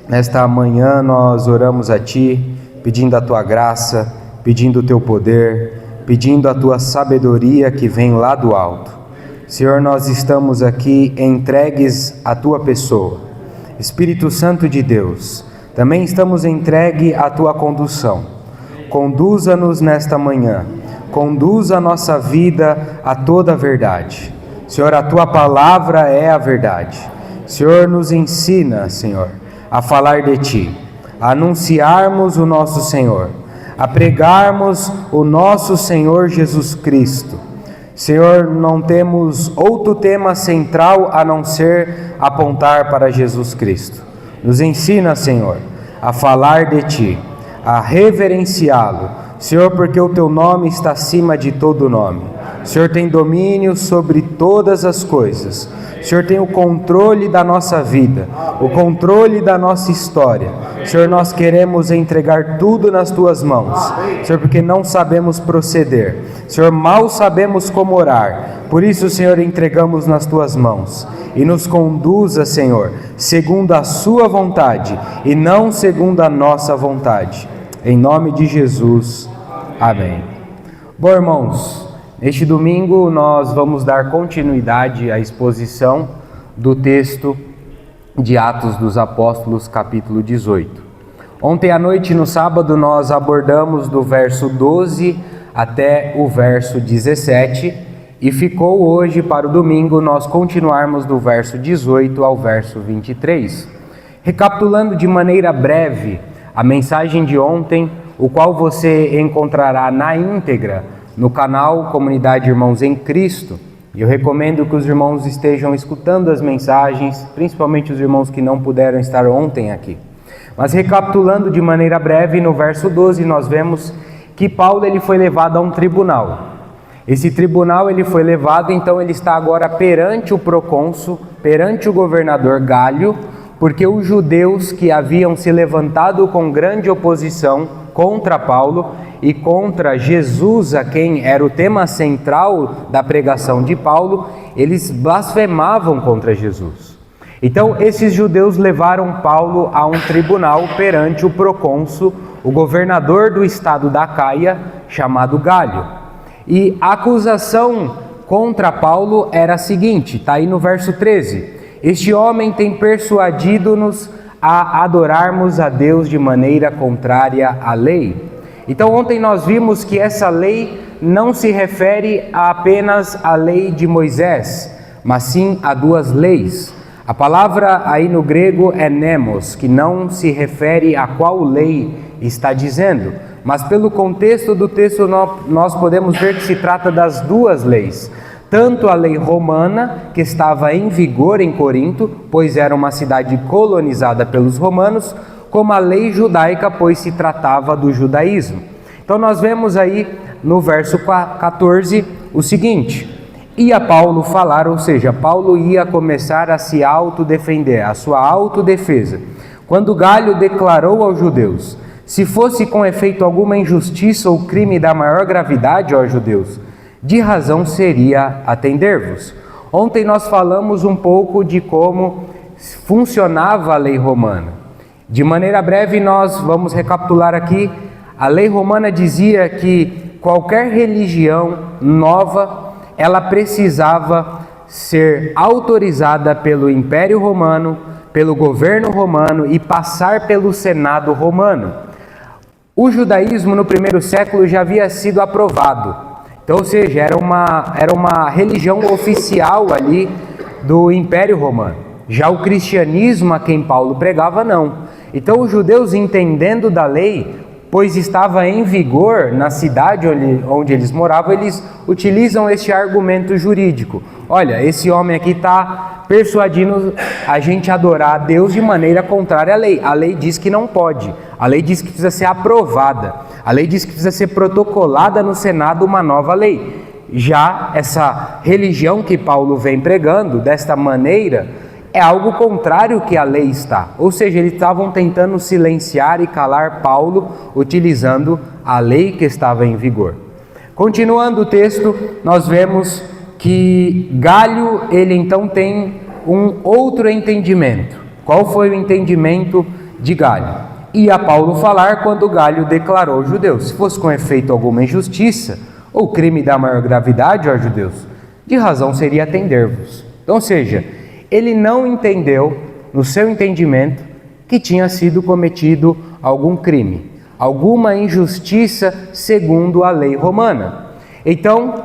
nesta manhã nós oramos a Ti, pedindo a Tua graça, pedindo o Teu poder, pedindo a Tua sabedoria que vem lá do alto. Senhor, nós estamos aqui entregues à Tua pessoa. Espírito Santo de Deus, também estamos entregue à Tua condução. Conduza-nos nesta manhã, conduza a nossa vida a toda a verdade. Senhor, a Tua palavra é a verdade. Senhor, nos ensina, Senhor, a falar de Ti, a anunciarmos o nosso Senhor, a pregarmos o nosso Senhor Jesus Cristo. Senhor, não temos outro tema central a não ser apontar para Jesus Cristo. Nos ensina, Senhor, a falar de Ti, a reverenciá-lo, Senhor, porque o Teu nome está acima de todo nome. O Senhor tem domínio sobre todas as coisas. O Senhor tem o controle da nossa vida, o controle da nossa história. Senhor, nós queremos entregar tudo nas Tuas mãos. Senhor, porque não sabemos proceder. Senhor, mal sabemos como orar. Por isso, Senhor, entregamos nas Tuas mãos. E nos conduza, Senhor, segundo a Sua vontade e não segundo a nossa vontade. Em nome de Jesus. Amém. Bom, irmãos, neste domingo nós vamos dar continuidade à exposição do texto de Atos dos Apóstolos, capítulo 18. Ontem à noite, no sábado, nós abordamos do verso 12 até o verso 17 e ficou hoje para o domingo nós continuarmos do verso 18 ao verso 23. Recapitulando de maneira breve a mensagem de ontem, o qual você encontrará na íntegra no canal Comunidade Irmãos em Cristo. Eu recomendo que os irmãos estejam escutando as mensagens, principalmente os irmãos que não puderam estar ontem aqui. Mas recapitulando de maneira breve, no verso 12 nós vemos que Paulo ele foi levado a um tribunal. Esse tribunal ele foi levado, então ele está agora perante o procônsul, perante o governador Gálio, porque os judeus que haviam se levantado com grande oposição contra Paulo e contra Jesus, a quem era o tema central da pregação de Paulo, eles blasfemavam contra Jesus. Então, esses judeus levaram Paulo a um tribunal perante o procônsul, o governador do estado da Acaia, chamado Gálio. E a acusação contra Paulo era a seguinte, está aí no verso 13: este homem tem persuadido-nos a adorarmos a Deus de maneira contrária à lei. Então ontem nós vimos que essa lei não se refere apenas à lei de Moisés, mas sim a duas leis. A palavra aí no grego é nemos, que não se refere a qual lei está dizendo, mas pelo contexto do texto nós podemos ver que se trata das duas leis. Tanto a lei romana, que estava em vigor em Corinto, pois era uma cidade colonizada pelos romanos, como a lei judaica, pois se tratava do judaísmo. Então nós vemos aí no verso 14 o seguinte: ia Paulo falar, ou seja, Paulo ia começar a se autodefender, a sua autodefesa, quando Gálio declarou aos judeus: se fosse com efeito alguma injustiça ou crime da maior gravidade, ó judeus, de razão seria atender-vos. Ontem nós falamos um pouco de como funcionava a lei romana. De maneira breve nós vamos recapitular aqui. A lei romana dizia que qualquer religião nova, ela precisava ser autorizada pelo Império Romano, pelo governo romano e passar pelo Senado romano. O judaísmo no primeiro século já havia sido aprovado. Então, ou seja, era uma religião oficial ali do Império Romano. Já o cristianismo a quem Paulo pregava, não. Então, os judeus, entendendo da lei, pois estava em vigor na cidade onde eles moravam, eles utilizam este argumento jurídico. Olha, esse homem aqui está persuadindo a gente a adorar a Deus de maneira contrária à lei. A lei diz que não pode. A lei diz que precisa ser aprovada. A lei diz que precisa ser protocolada no Senado uma nova lei. Já essa religião que Paulo vem pregando, desta maneira, é algo contrário que a lei está. Ou seja, eles estavam tentando silenciar e calar Paulo, utilizando a lei que estava em vigor. Continuando o texto, nós vemos que Gálio, ele então tem um outro entendimento. Qual foi o entendimento de Gálio? Ia Paulo falar quando Gálio declarou aos judeus: se fosse com efeito alguma injustiça ou crime da maior gravidade, ó judeus, de razão seria atender-vos. Então, ou seja, ele não entendeu, no seu entendimento, que tinha sido cometido algum crime, alguma injustiça segundo a lei romana. Então,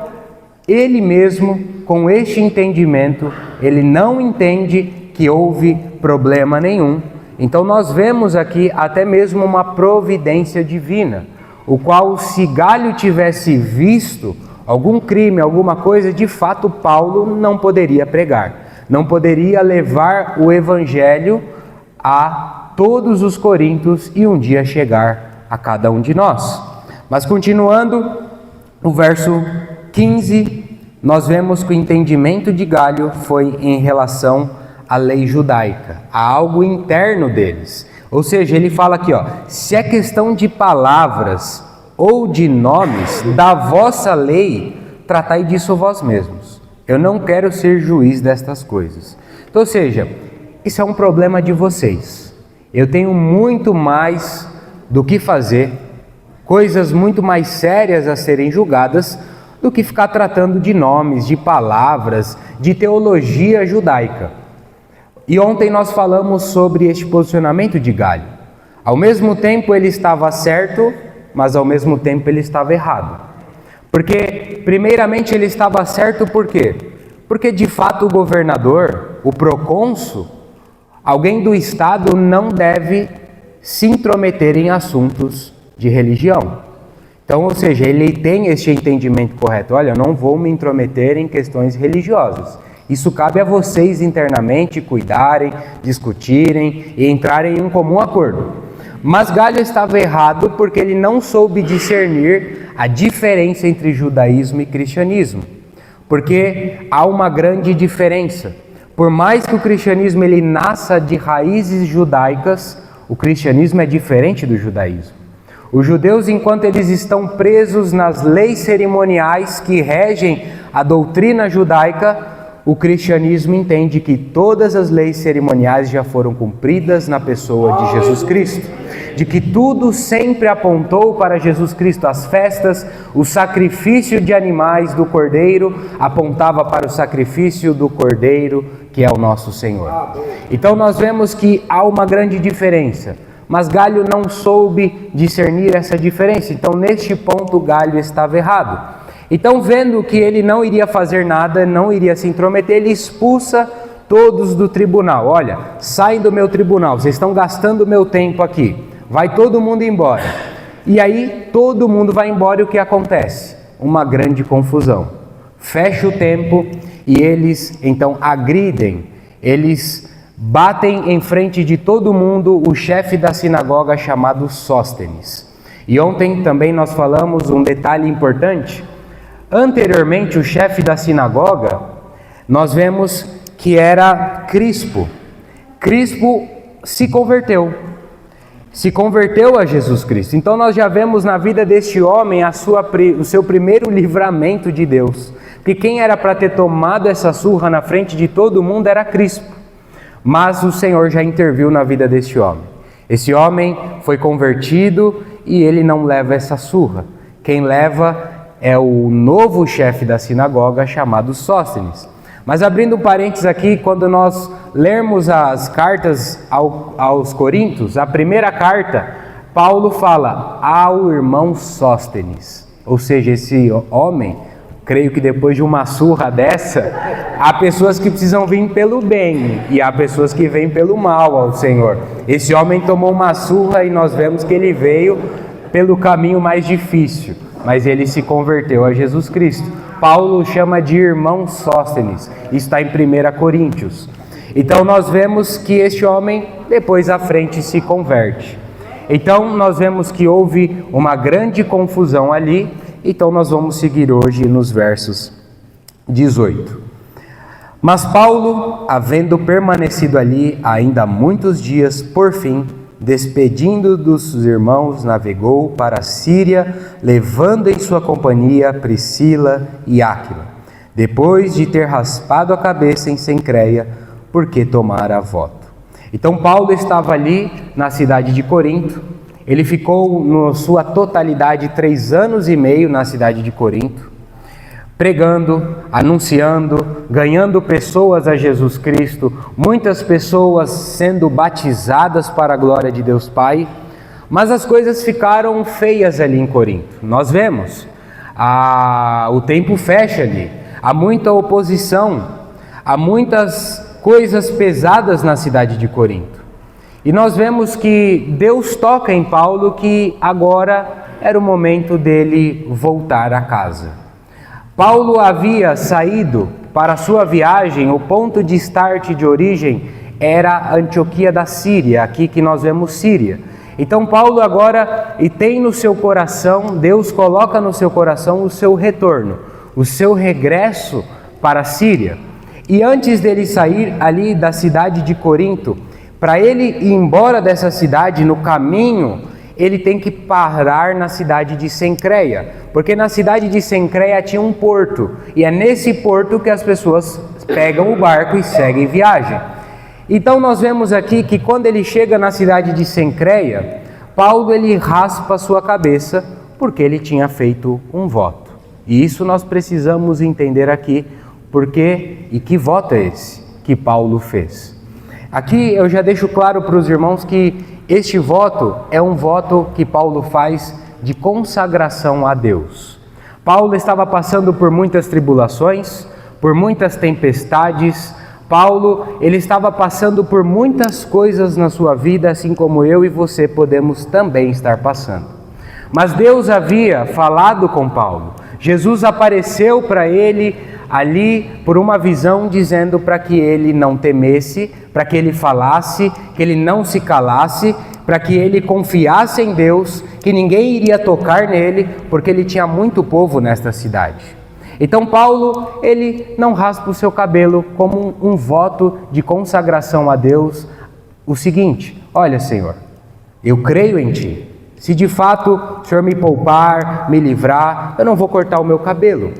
ele mesmo, com este entendimento, ele não entende que houve problema nenhum. Então nós vemos aqui até mesmo uma providência divina, o qual, se Gálio tivesse visto algum crime, alguma coisa, de fato Paulo não poderia pregar, não poderia levar o evangelho a todos os coríntios e um dia chegar a cada um de nós. Mas continuando, o verso 15, nós vemos que o entendimento de Galho foi em relação à lei judaica, a algo interno deles. Ou seja, ele fala aqui, se é questão de palavras ou de nomes da vossa lei, tratai disso vós mesmos. Eu não quero ser juiz destas coisas. Então, ou seja, isso é um problema de vocês. Eu tenho muito mais do que fazer, coisas muito mais sérias a serem julgadas, do que ficar tratando de nomes, de palavras, de teologia judaica. E ontem nós falamos sobre este posicionamento de Galho. Ao mesmo tempo ele estava certo, mas ao mesmo tempo ele estava errado. Porque, primeiramente, ele estava certo por quê? Porque, de fato, o governador, o procônsul, alguém do Estado, não deve se intrometer em assuntos de religião. Então, ou seja, ele tem este entendimento correto. Olha, eu não vou me intrometer em questões religiosas. Isso cabe a vocês internamente cuidarem, discutirem e entrarem em um comum acordo. Mas Galho estava errado porque ele não soube discernir a diferença entre judaísmo e cristianismo. Porque há uma grande diferença. Por mais que o cristianismo ele nasça de raízes judaicas, o cristianismo é diferente do judaísmo. Os judeus, enquanto eles estão presos nas leis cerimoniais que regem a doutrina judaica, o cristianismo entende que todas as leis cerimoniais já foram cumpridas na pessoa de Jesus Cristo, de que tudo sempre apontou para Jesus Cristo. As festas, o sacrifício de animais do Cordeiro apontava para o sacrifício do Cordeiro, que é o nosso Senhor. Então nós vemos que há uma grande diferença, mas Galho não soube discernir essa diferença. Então neste ponto Galho estava errado. Então, vendo que ele não iria fazer nada, não iria se intrometer, ele expulsa todos do tribunal. Olha, saem do meu tribunal, vocês estão gastando o meu tempo aqui, vai todo mundo embora. E aí todo mundo vai embora e o que acontece? Uma grande confusão. Fecha o tempo e eles então agridem, eles batem em frente de todo mundo o chefe da sinagoga chamado Sóstenes. E ontem também nós falamos um detalhe importante. Anteriormente, o chefe da sinagoga, nós vemos que era Crispo. Crispo se converteu a Jesus Cristo. Então nós já vemos na vida deste homem o seu primeiro livramento de Deus. Porque quem era para ter tomado essa surra na frente de todo mundo era Crispo. Mas o Senhor já interviu na vida deste homem. Esse homem foi convertido e ele não leva essa surra. Quem leva é o novo chefe da sinagoga chamado Sóstenes. Mas abrindo um parênteses aqui, quando nós lermos as cartas aos Coríntios, a primeira carta, Paulo fala ao irmão Sóstenes. Ou seja, esse homem, creio que depois de uma surra dessa, há pessoas que precisam vir pelo bem e há pessoas que vêm pelo mal ao Senhor. Esse homem tomou uma surra e nós vemos que ele veio pelo caminho mais difícil, mas ele se converteu a Jesus Cristo. Paulo chama de irmão Sóstenes, está em 1 Coríntios. Então nós vemos que este homem depois à frente se converte. Então nós vemos que houve uma grande confusão ali, então nós vamos seguir hoje nos versos 18. Mas Paulo, havendo permanecido ali ainda muitos dias, por fim, despedindo dos irmãos, navegou para a Síria, levando em sua companhia Priscila e Áquila, depois de ter raspado a cabeça em Cencreia, porque tomara voto. Então Paulo estava ali na cidade de Corinto, ele ficou na sua totalidade 3 anos e meio na cidade de Corinto, pregando, anunciando, ganhando pessoas a Jesus Cristo, muitas pessoas sendo batizadas para a glória de Deus Pai, mas as coisas ficaram feias ali em Corinto. Nós vemos, o tempo fecha ali, há muita oposição, há muitas coisas pesadas na cidade de Corinto. E nós vemos que Deus toca em Paulo que agora era o momento dele voltar a casa. Paulo havia saído para a sua viagem, o ponto de start de origem era Antioquia da Síria, aqui que nós vemos Síria. Então Paulo agora tem no seu coração, Deus coloca no seu coração o seu retorno, o seu regresso para a Síria. E antes dele sair ali da cidade de Corinto, para ele ir embora dessa cidade, no caminho, ele tem que parar na cidade de Cencreia, porque na cidade de Cencreia tinha um porto, e é nesse porto que as pessoas pegam o barco e seguem viagem. Então nós vemos aqui que quando ele chega na cidade de Cencreia, Paulo ele raspa a sua cabeça porque ele tinha feito um voto. E isso nós precisamos entender aqui, porque e que voto é esse que Paulo fez. Aqui eu já deixo claro para os irmãos que este voto é um voto que Paulo faz de consagração a Deus. Paulo estava passando por muitas tribulações, por muitas tempestades. Paulo, ele estava passando por muitas coisas na sua vida, assim como eu e você podemos também estar passando. Mas Deus havia falado com Paulo. Jesus apareceu para ele ali por uma visão, dizendo para que ele não temesse, para que ele falasse, que ele não se calasse, para que ele confiasse em Deus, que ninguém iria tocar nele, porque ele tinha muito povo nesta cidade. Então Paulo, ele não raspa o seu cabelo como um voto de consagração a Deus, o seguinte: olha, Senhor, eu creio em Ti. Se de fato o Senhor me poupar, me livrar, eu não vou cortar o meu cabelo.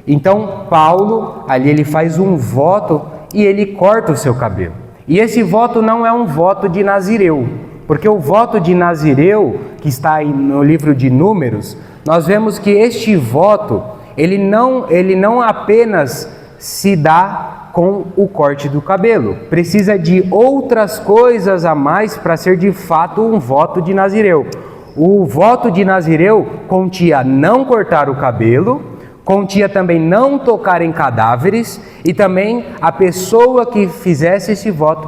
Então Paulo, ali ele faz um voto e ele corta o seu cabelo. E esse voto não é um voto de Nazireu, porque o voto de Nazireu, que está aí no livro de Números, nós vemos que este voto, ele não apenas se dá com o corte do cabelo. Precisa de outras coisas a mais para ser de fato um voto de Nazireu. O voto de Nazireu continha não cortar o cabelo, continha também não tocar em cadáveres, e também a pessoa que fizesse esse voto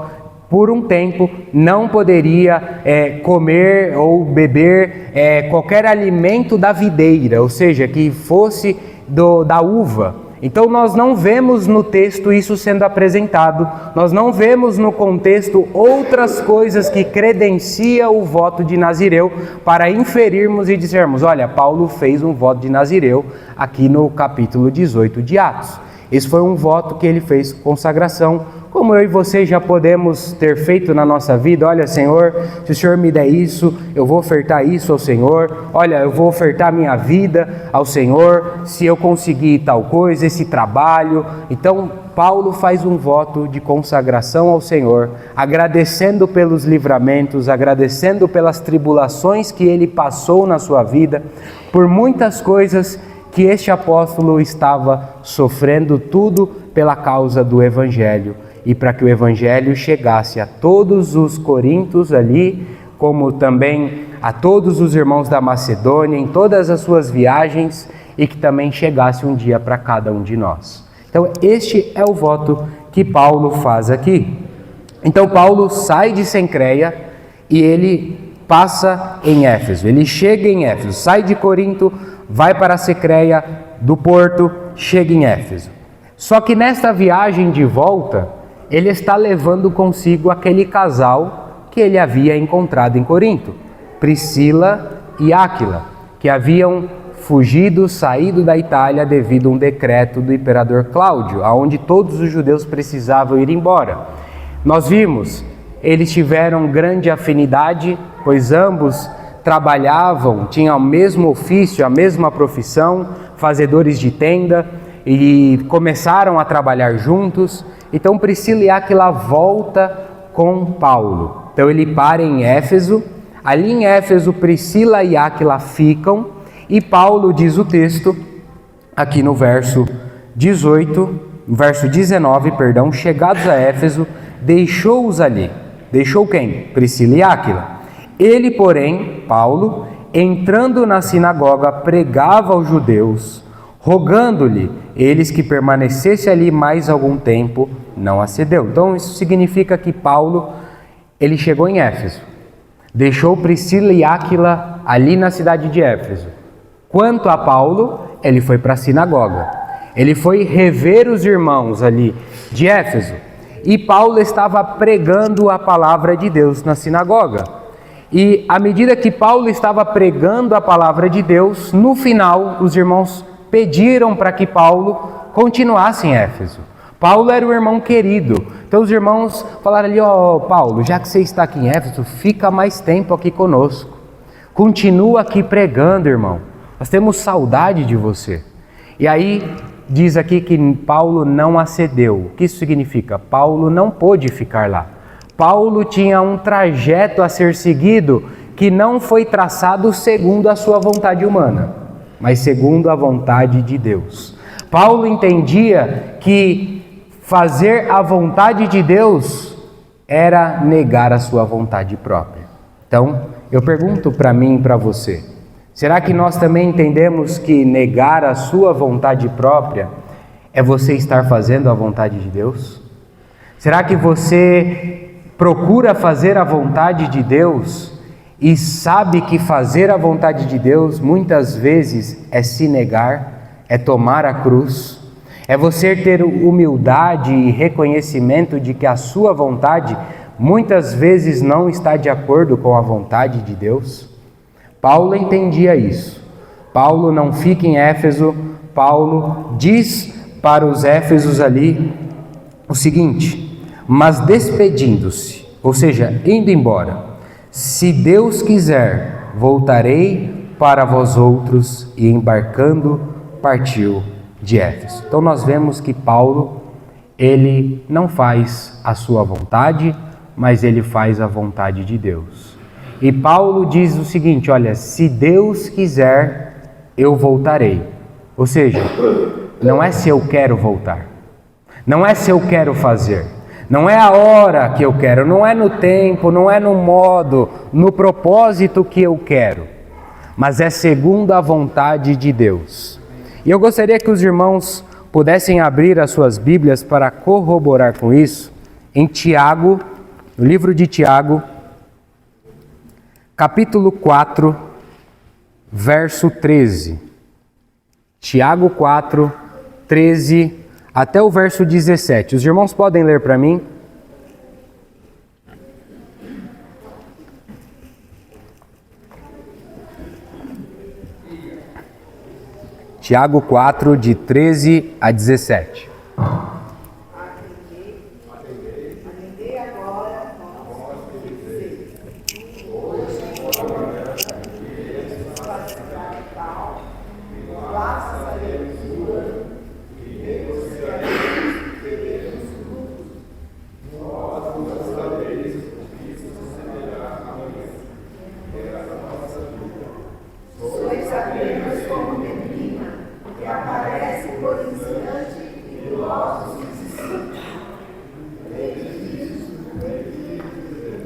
por um tempo não poderia comer ou beber qualquer alimento da videira, ou seja, que fosse da uva. Então nós não vemos no texto isso sendo apresentado, nós não vemos no contexto outras coisas que credenciam o voto de Nazireu para inferirmos e dizermos: olha, Paulo fez um voto de Nazireu aqui no capítulo 18 de Atos. Esse foi um voto que ele fez consagração, como eu e você já podemos ter feito na nossa vida. Olha, Senhor, se o Senhor me der isso, eu vou ofertar isso ao Senhor. Olha, eu vou ofertar minha vida ao Senhor, se eu conseguir tal coisa, esse trabalho. Então, Paulo faz um voto de consagração ao Senhor, agradecendo pelos livramentos, agradecendo pelas tribulações que ele passou na sua vida, por muitas coisas que este apóstolo estava sofrendo, tudo pela causa do Evangelho, e para que o Evangelho chegasse a todos os coríntios ali, como também a todos os irmãos da Macedônia, em todas as suas viagens, e que também chegasse um dia para cada um de nós. Então este é o voto que Paulo faz aqui. Então Paulo sai de Cencreia e ele passa em Éfeso, ele chega em Éfeso, sai de Corinto, vai para a Cencreia do porto, chega em Éfeso. Só que nesta viagem de volta, ele está levando consigo aquele casal que ele havia encontrado em Corinto, Priscila e Áquila, que haviam saído da Itália devido a um decreto do imperador Cláudio, aonde todos os judeus precisavam ir embora. Nós vimos, eles tiveram grande afinidade, pois ambos trabalhavam, tinham o mesmo ofício, a mesma profissão, fazedores de tenda, e começaram a trabalhar juntos. Então Priscila e Áquila volta com Paulo. Então ele para em Éfeso. Ali em Éfeso, Priscila e Áquila ficam, e Paulo, diz o texto, aqui no verso 19, chegados a Éfeso, deixou-os ali. Deixou quem? Priscila e Áquila. Ele, porém, Paulo, entrando na sinagoga, pregava aos judeus, rogando-lhe eles que permanecesse ali mais algum tempo, não acedeu. Então isso significa que Paulo, ele chegou em Éfeso, deixou Priscila e Áquila ali na cidade de Éfeso. Quanto a Paulo, ele foi para a sinagoga. Ele foi rever os irmãos ali de Éfeso. E Paulo estava pregando a palavra de Deus na sinagoga. E à medida que Paulo estava pregando a palavra de Deus, no final os irmãos pediram para que Paulo continuasse em Éfeso. Paulo era um irmão querido. Então os irmãos falaram ali, Paulo, já que você está aqui em Éfeso, fica mais tempo aqui conosco. Continua aqui pregando, irmão. Nós temos saudade de você. E aí diz aqui que Paulo não acedeu. O que isso significa? Paulo não pôde ficar lá. Paulo tinha um trajeto a ser seguido que não foi traçado segundo a sua vontade humana, mas segundo a vontade de Deus. Paulo entendia que fazer a vontade de Deus era negar a sua vontade própria. Então, eu pergunto para mim e para você, será que nós também entendemos que negar a sua vontade própria é você estar fazendo a vontade de Deus? Será que você procura fazer a vontade de Deus e sabe que fazer a vontade de Deus muitas vezes é se negar, é tomar a cruz, é você ter humildade e reconhecimento de que a sua vontade muitas vezes não está de acordo com a vontade de Deus? Paulo entendia isso. Paulo não fica em Éfeso. Paulo diz para os éfesos ali o seguinte: mas despedindo-se, ou seja, indo embora, se Deus quiser, voltarei para vós outros, e embarcando, partiu de Éfeso. Então nós vemos que Paulo, ele não faz a sua vontade, mas ele faz a vontade de Deus. E Paulo diz o seguinte, olha, se Deus quiser, eu voltarei. Ou seja, não é se eu quero voltar, não é se eu quero fazer, não é a hora que eu quero, não é no tempo, não é no modo, no propósito que eu quero, mas é segundo a vontade de Deus. E eu gostaria que os irmãos pudessem abrir as suas Bíblias para corroborar com isso, em Tiago, no livro de Tiago, capítulo 4, verso 13. Tiago 4, 13 até o verso 17. Os irmãos podem ler para mim? Tiago 4, de 13 a 17.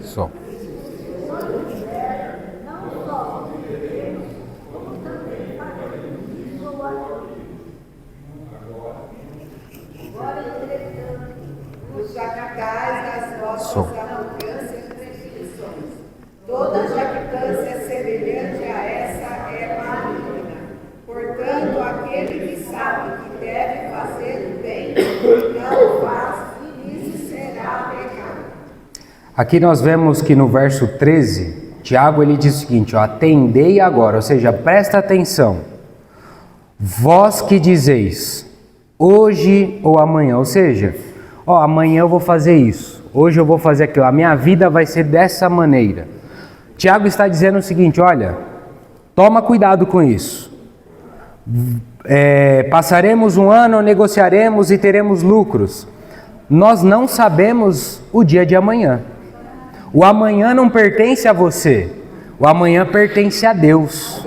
Só. Os jactais das vossas arrogâncias e presunções. Toda jactância semelhante a essa é maligna. Portanto, aquele que sabe que deve fazer o bem, não faz, e isso será pecado. Aqui nós vemos que no verso 13, Tiago ele diz o seguinte, atendei agora, ou seja, presta atenção, vós que dizeis, hoje ou amanhã, ou seja, amanhã eu vou fazer isso, hoje eu vou fazer aquilo, a minha vida vai ser dessa maneira. Tiago está dizendo o seguinte, olha, toma cuidado com isso. Passaremos um ano, negociaremos e teremos lucros. Nós não sabemos o dia de amanhã. O amanhã não pertence a você, o amanhã pertence a Deus.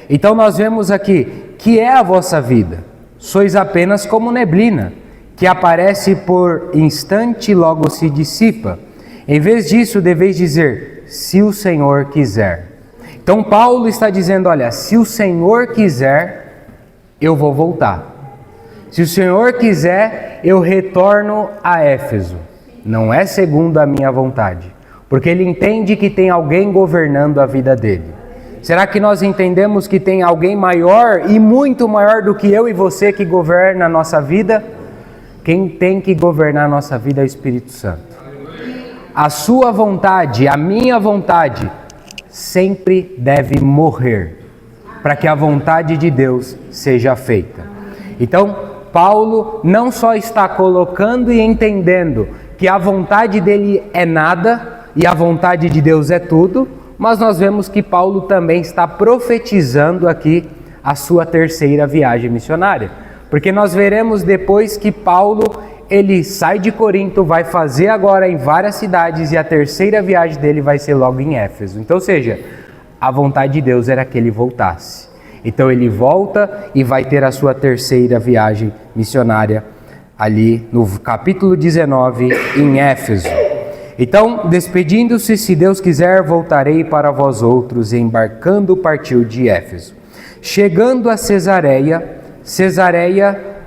Então nós vemos aqui, que é a vossa vida? Sois apenas como neblina, que aparece por instante e logo se dissipa. Em vez disso, deveis dizer, se o Senhor quiser. Então Paulo está dizendo, olha, se o Senhor quiser, eu vou voltar. Se o Senhor quiser, eu retorno a Éfeso. Não é segundo a minha vontade, porque ele entende que tem alguém governando a vida dele. Será que nós entendemos que tem alguém maior e muito maior do que eu e você que governa a nossa vida? Quem tem que governar a nossa vida é o Espírito Santo. A sua vontade, a minha vontade, sempre deve morrer, para que a vontade de Deus seja feita. Então, Paulo não só está colocando e entendendo que a vontade dele é nada e a vontade de Deus é tudo, mas nós vemos que Paulo também está profetizando aqui a sua terceira viagem missionária. Porque nós veremos depois que Paulo, ele sai de Corinto, vai fazer agora em várias cidades e a terceira viagem dele vai ser logo em Éfeso. Então, ou seja, a vontade de Deus era que ele voltasse. Então ele volta e vai ter a sua terceira viagem missionária ali no capítulo 19 em Éfeso. Então, despedindo-se, se Deus quiser, voltarei para vós outros, e embarcando partiu de Éfeso. Chegando a Cesareia,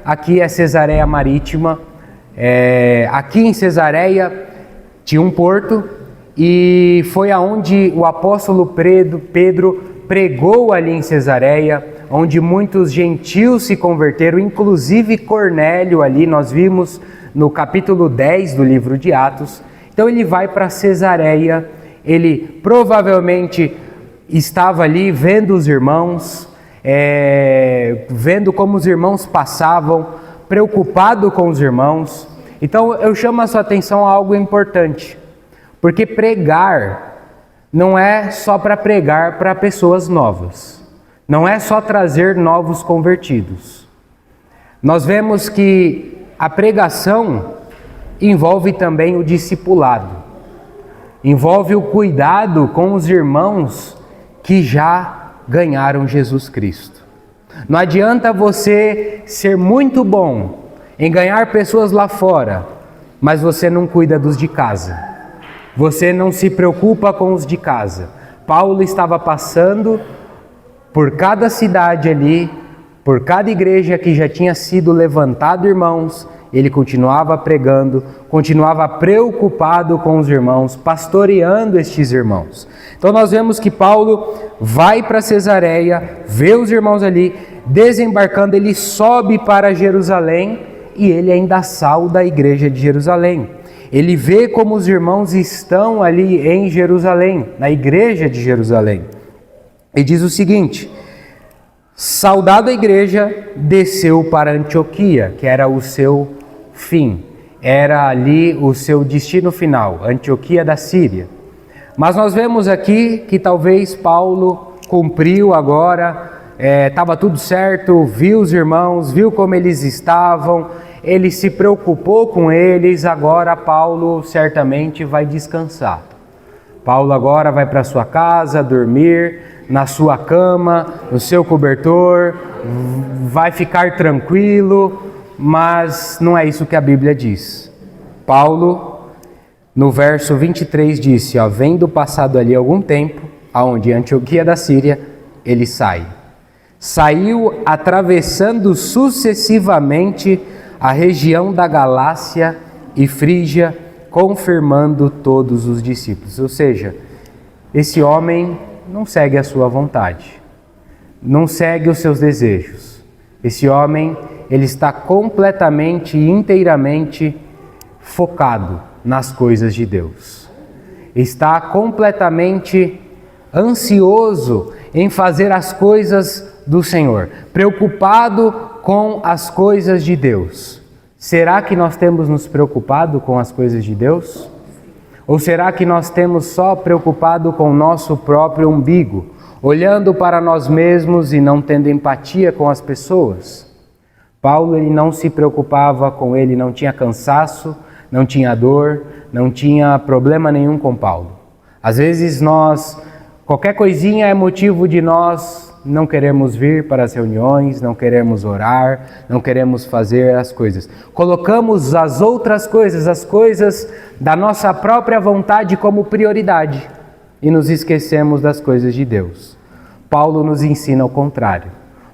aqui é Cesareia Marítima, aqui em Cesareia tinha um porto, e foi aonde o apóstolo Pedro pregou ali em Cesareia, onde muitos gentios se converteram, inclusive Cornélio ali, nós vimos no capítulo 10 do livro de Atos. Então ele vai para Cesareia, ele provavelmente estava ali vendo os irmãos, vendo como os irmãos passavam, preocupado com os irmãos. Então eu chamo a sua atenção a algo importante, porque pregar não é só para pregar para pessoas novas, não é só trazer novos convertidos. Nós vemos que a pregação envolve também o discipulado, envolve o cuidado com os irmãos que já ganharam Jesus Cristo. Não adianta você ser muito bom em ganhar pessoas lá fora, mas você não cuida dos de casa. Você não se preocupa com os de casa. Paulo estava passando por cada cidade ali, por cada igreja que já tinha sido levantado irmãos, ele continuava pregando, continuava preocupado com os irmãos, pastoreando estes irmãos. Então nós vemos que Paulo vai para Cesareia, vê os irmãos ali, desembarcando, ele sobe para Jerusalém e ele ainda sauda a igreja de Jerusalém. Ele vê como os irmãos estão ali em Jerusalém, na igreja de Jerusalém. E diz o seguinte: saudado a igreja, desceu para Antioquia, que era o seu fim, era ali o seu destino final, Antioquia da Síria. Mas nós vemos aqui que talvez Paulo cumpriu agora, estava tudo certo, viu os irmãos, viu como eles estavam, ele se preocupou com eles, agora Paulo certamente vai descansar. Paulo agora vai para sua casa dormir, na sua cama, no seu cobertor, vai ficar tranquilo, mas não é isso que a Bíblia diz. Paulo, no verso 23, disse, vendo passado ali algum tempo, aonde Antioquia da Síria, ele sai. Saiu atravessando sucessivamente a região da Galácia e Frígia, confirmando todos os discípulos. Ou seja, esse homem não segue a sua vontade, não segue os seus desejos. Esse homem, ele está completamente e inteiramente focado nas coisas de Deus. Está completamente ansioso em fazer as coisas do Senhor, preocupado com as coisas de Deus. Será que nós temos nos preocupado com as coisas de Deus? Ou será que nós temos só preocupado com o nosso próprio umbigo, olhando para nós mesmos e não tendo empatia com as pessoas? Paulo, ele não se preocupava com ele, não tinha cansaço, não tinha dor, não tinha problema nenhum com Paulo. Às vezes qualquer coisinha é motivo de nós não queremos vir para as reuniões, não queremos orar, não queremos fazer as coisas. Colocamos as outras coisas, as coisas da nossa própria vontade como prioridade e nos esquecemos das coisas de Deus. Paulo nos ensina o contrário.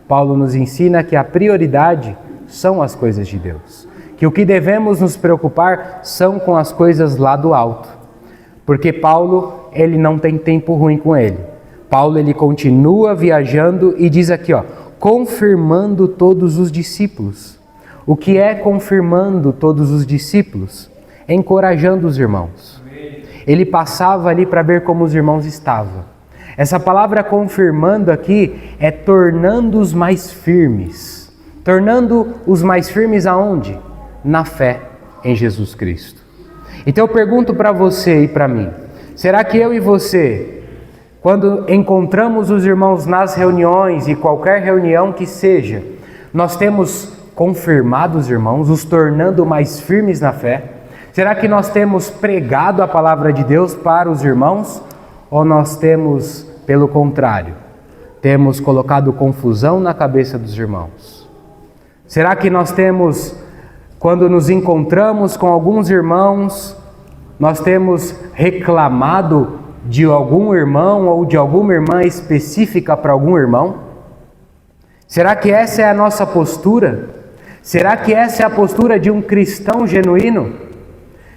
Paulo nos ensina que a prioridade são as coisas de Deus. Que o que devemos nos preocupar são com as coisas lá do alto. Porque Paulo, ele não tem tempo ruim com ele. Paulo ele continua viajando e diz aqui, confirmando todos os discípulos. O que é confirmando todos os discípulos? Encorajando os irmãos. Ele passava ali para ver como os irmãos estavam. Essa palavra confirmando aqui é tornando-os mais firmes. Tornando os mais firmes aonde? Na fé em Jesus Cristo. Então eu pergunto para você e para mim, será que eu e você, quando encontramos os irmãos nas reuniões e qualquer reunião que seja, nós temos confirmado os irmãos, os tornando mais firmes na fé? Será que nós temos pregado a palavra de Deus para os irmãos? Ou nós temos, pelo contrário, temos colocado confusão na cabeça dos irmãos? Será que nós temos, quando nos encontramos com alguns irmãos, nós temos reclamado de algum irmão ou de alguma irmã específica para algum irmão? Será que essa é a nossa postura? Será que essa é a postura de um cristão genuíno?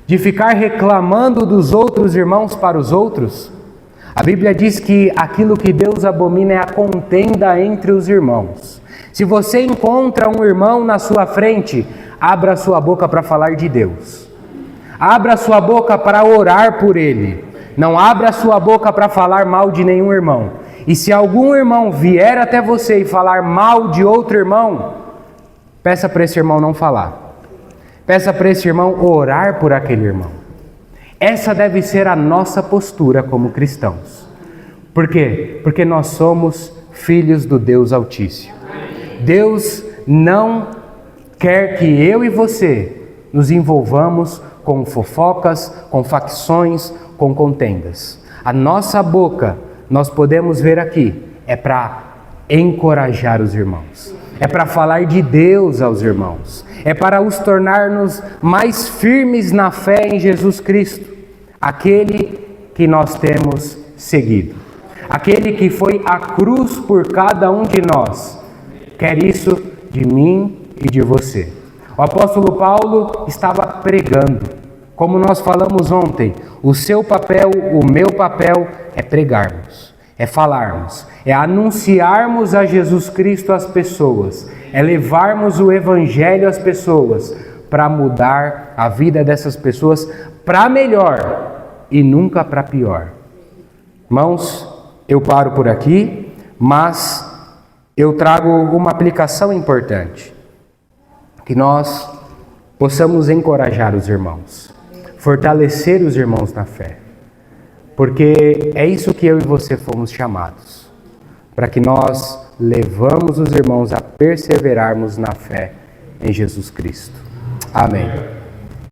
De ficar reclamando dos outros irmãos para os outros? A Bíblia diz que aquilo que Deus abomina é a contenda entre os irmãos. Se você encontra um irmão na sua frente, abra sua boca para falar de Deus. Abra sua boca para orar por ele. Não abra sua boca para falar mal de nenhum irmão. E se algum irmão vier até você e falar mal de outro irmão, peça para esse irmão não falar. Peça para esse irmão orar por aquele irmão. Essa deve ser a nossa postura como cristãos. Por quê? Porque nós somos filhos do Deus Altíssimo. Deus não quer que eu e você nos envolvamos com fofocas, com facções, com contendas. A nossa boca, nós podemos ver aqui, é para encorajar os irmãos. É para falar de Deus aos irmãos. É para os tornar-nos mais firmes na fé em Jesus Cristo, aquele que nós temos seguido. Aquele que foi à cruz por cada um de nós. Quer isso de mim e de você. O apóstolo Paulo estava pregando. Como nós falamos ontem, o seu papel, o meu papel é pregarmos, é falarmos, é anunciarmos a Jesus Cristo às pessoas, é levarmos o Evangelho às pessoas para mudar a vida dessas pessoas para melhor e nunca para pior. Irmãos, eu paro por aqui, mas eu trago uma aplicação importante, que nós possamos encorajar os irmãos, fortalecer os irmãos na fé, porque é isso que eu e você fomos chamados, para que nós levamos os irmãos a perseverarmos na fé em Jesus Cristo. Amém.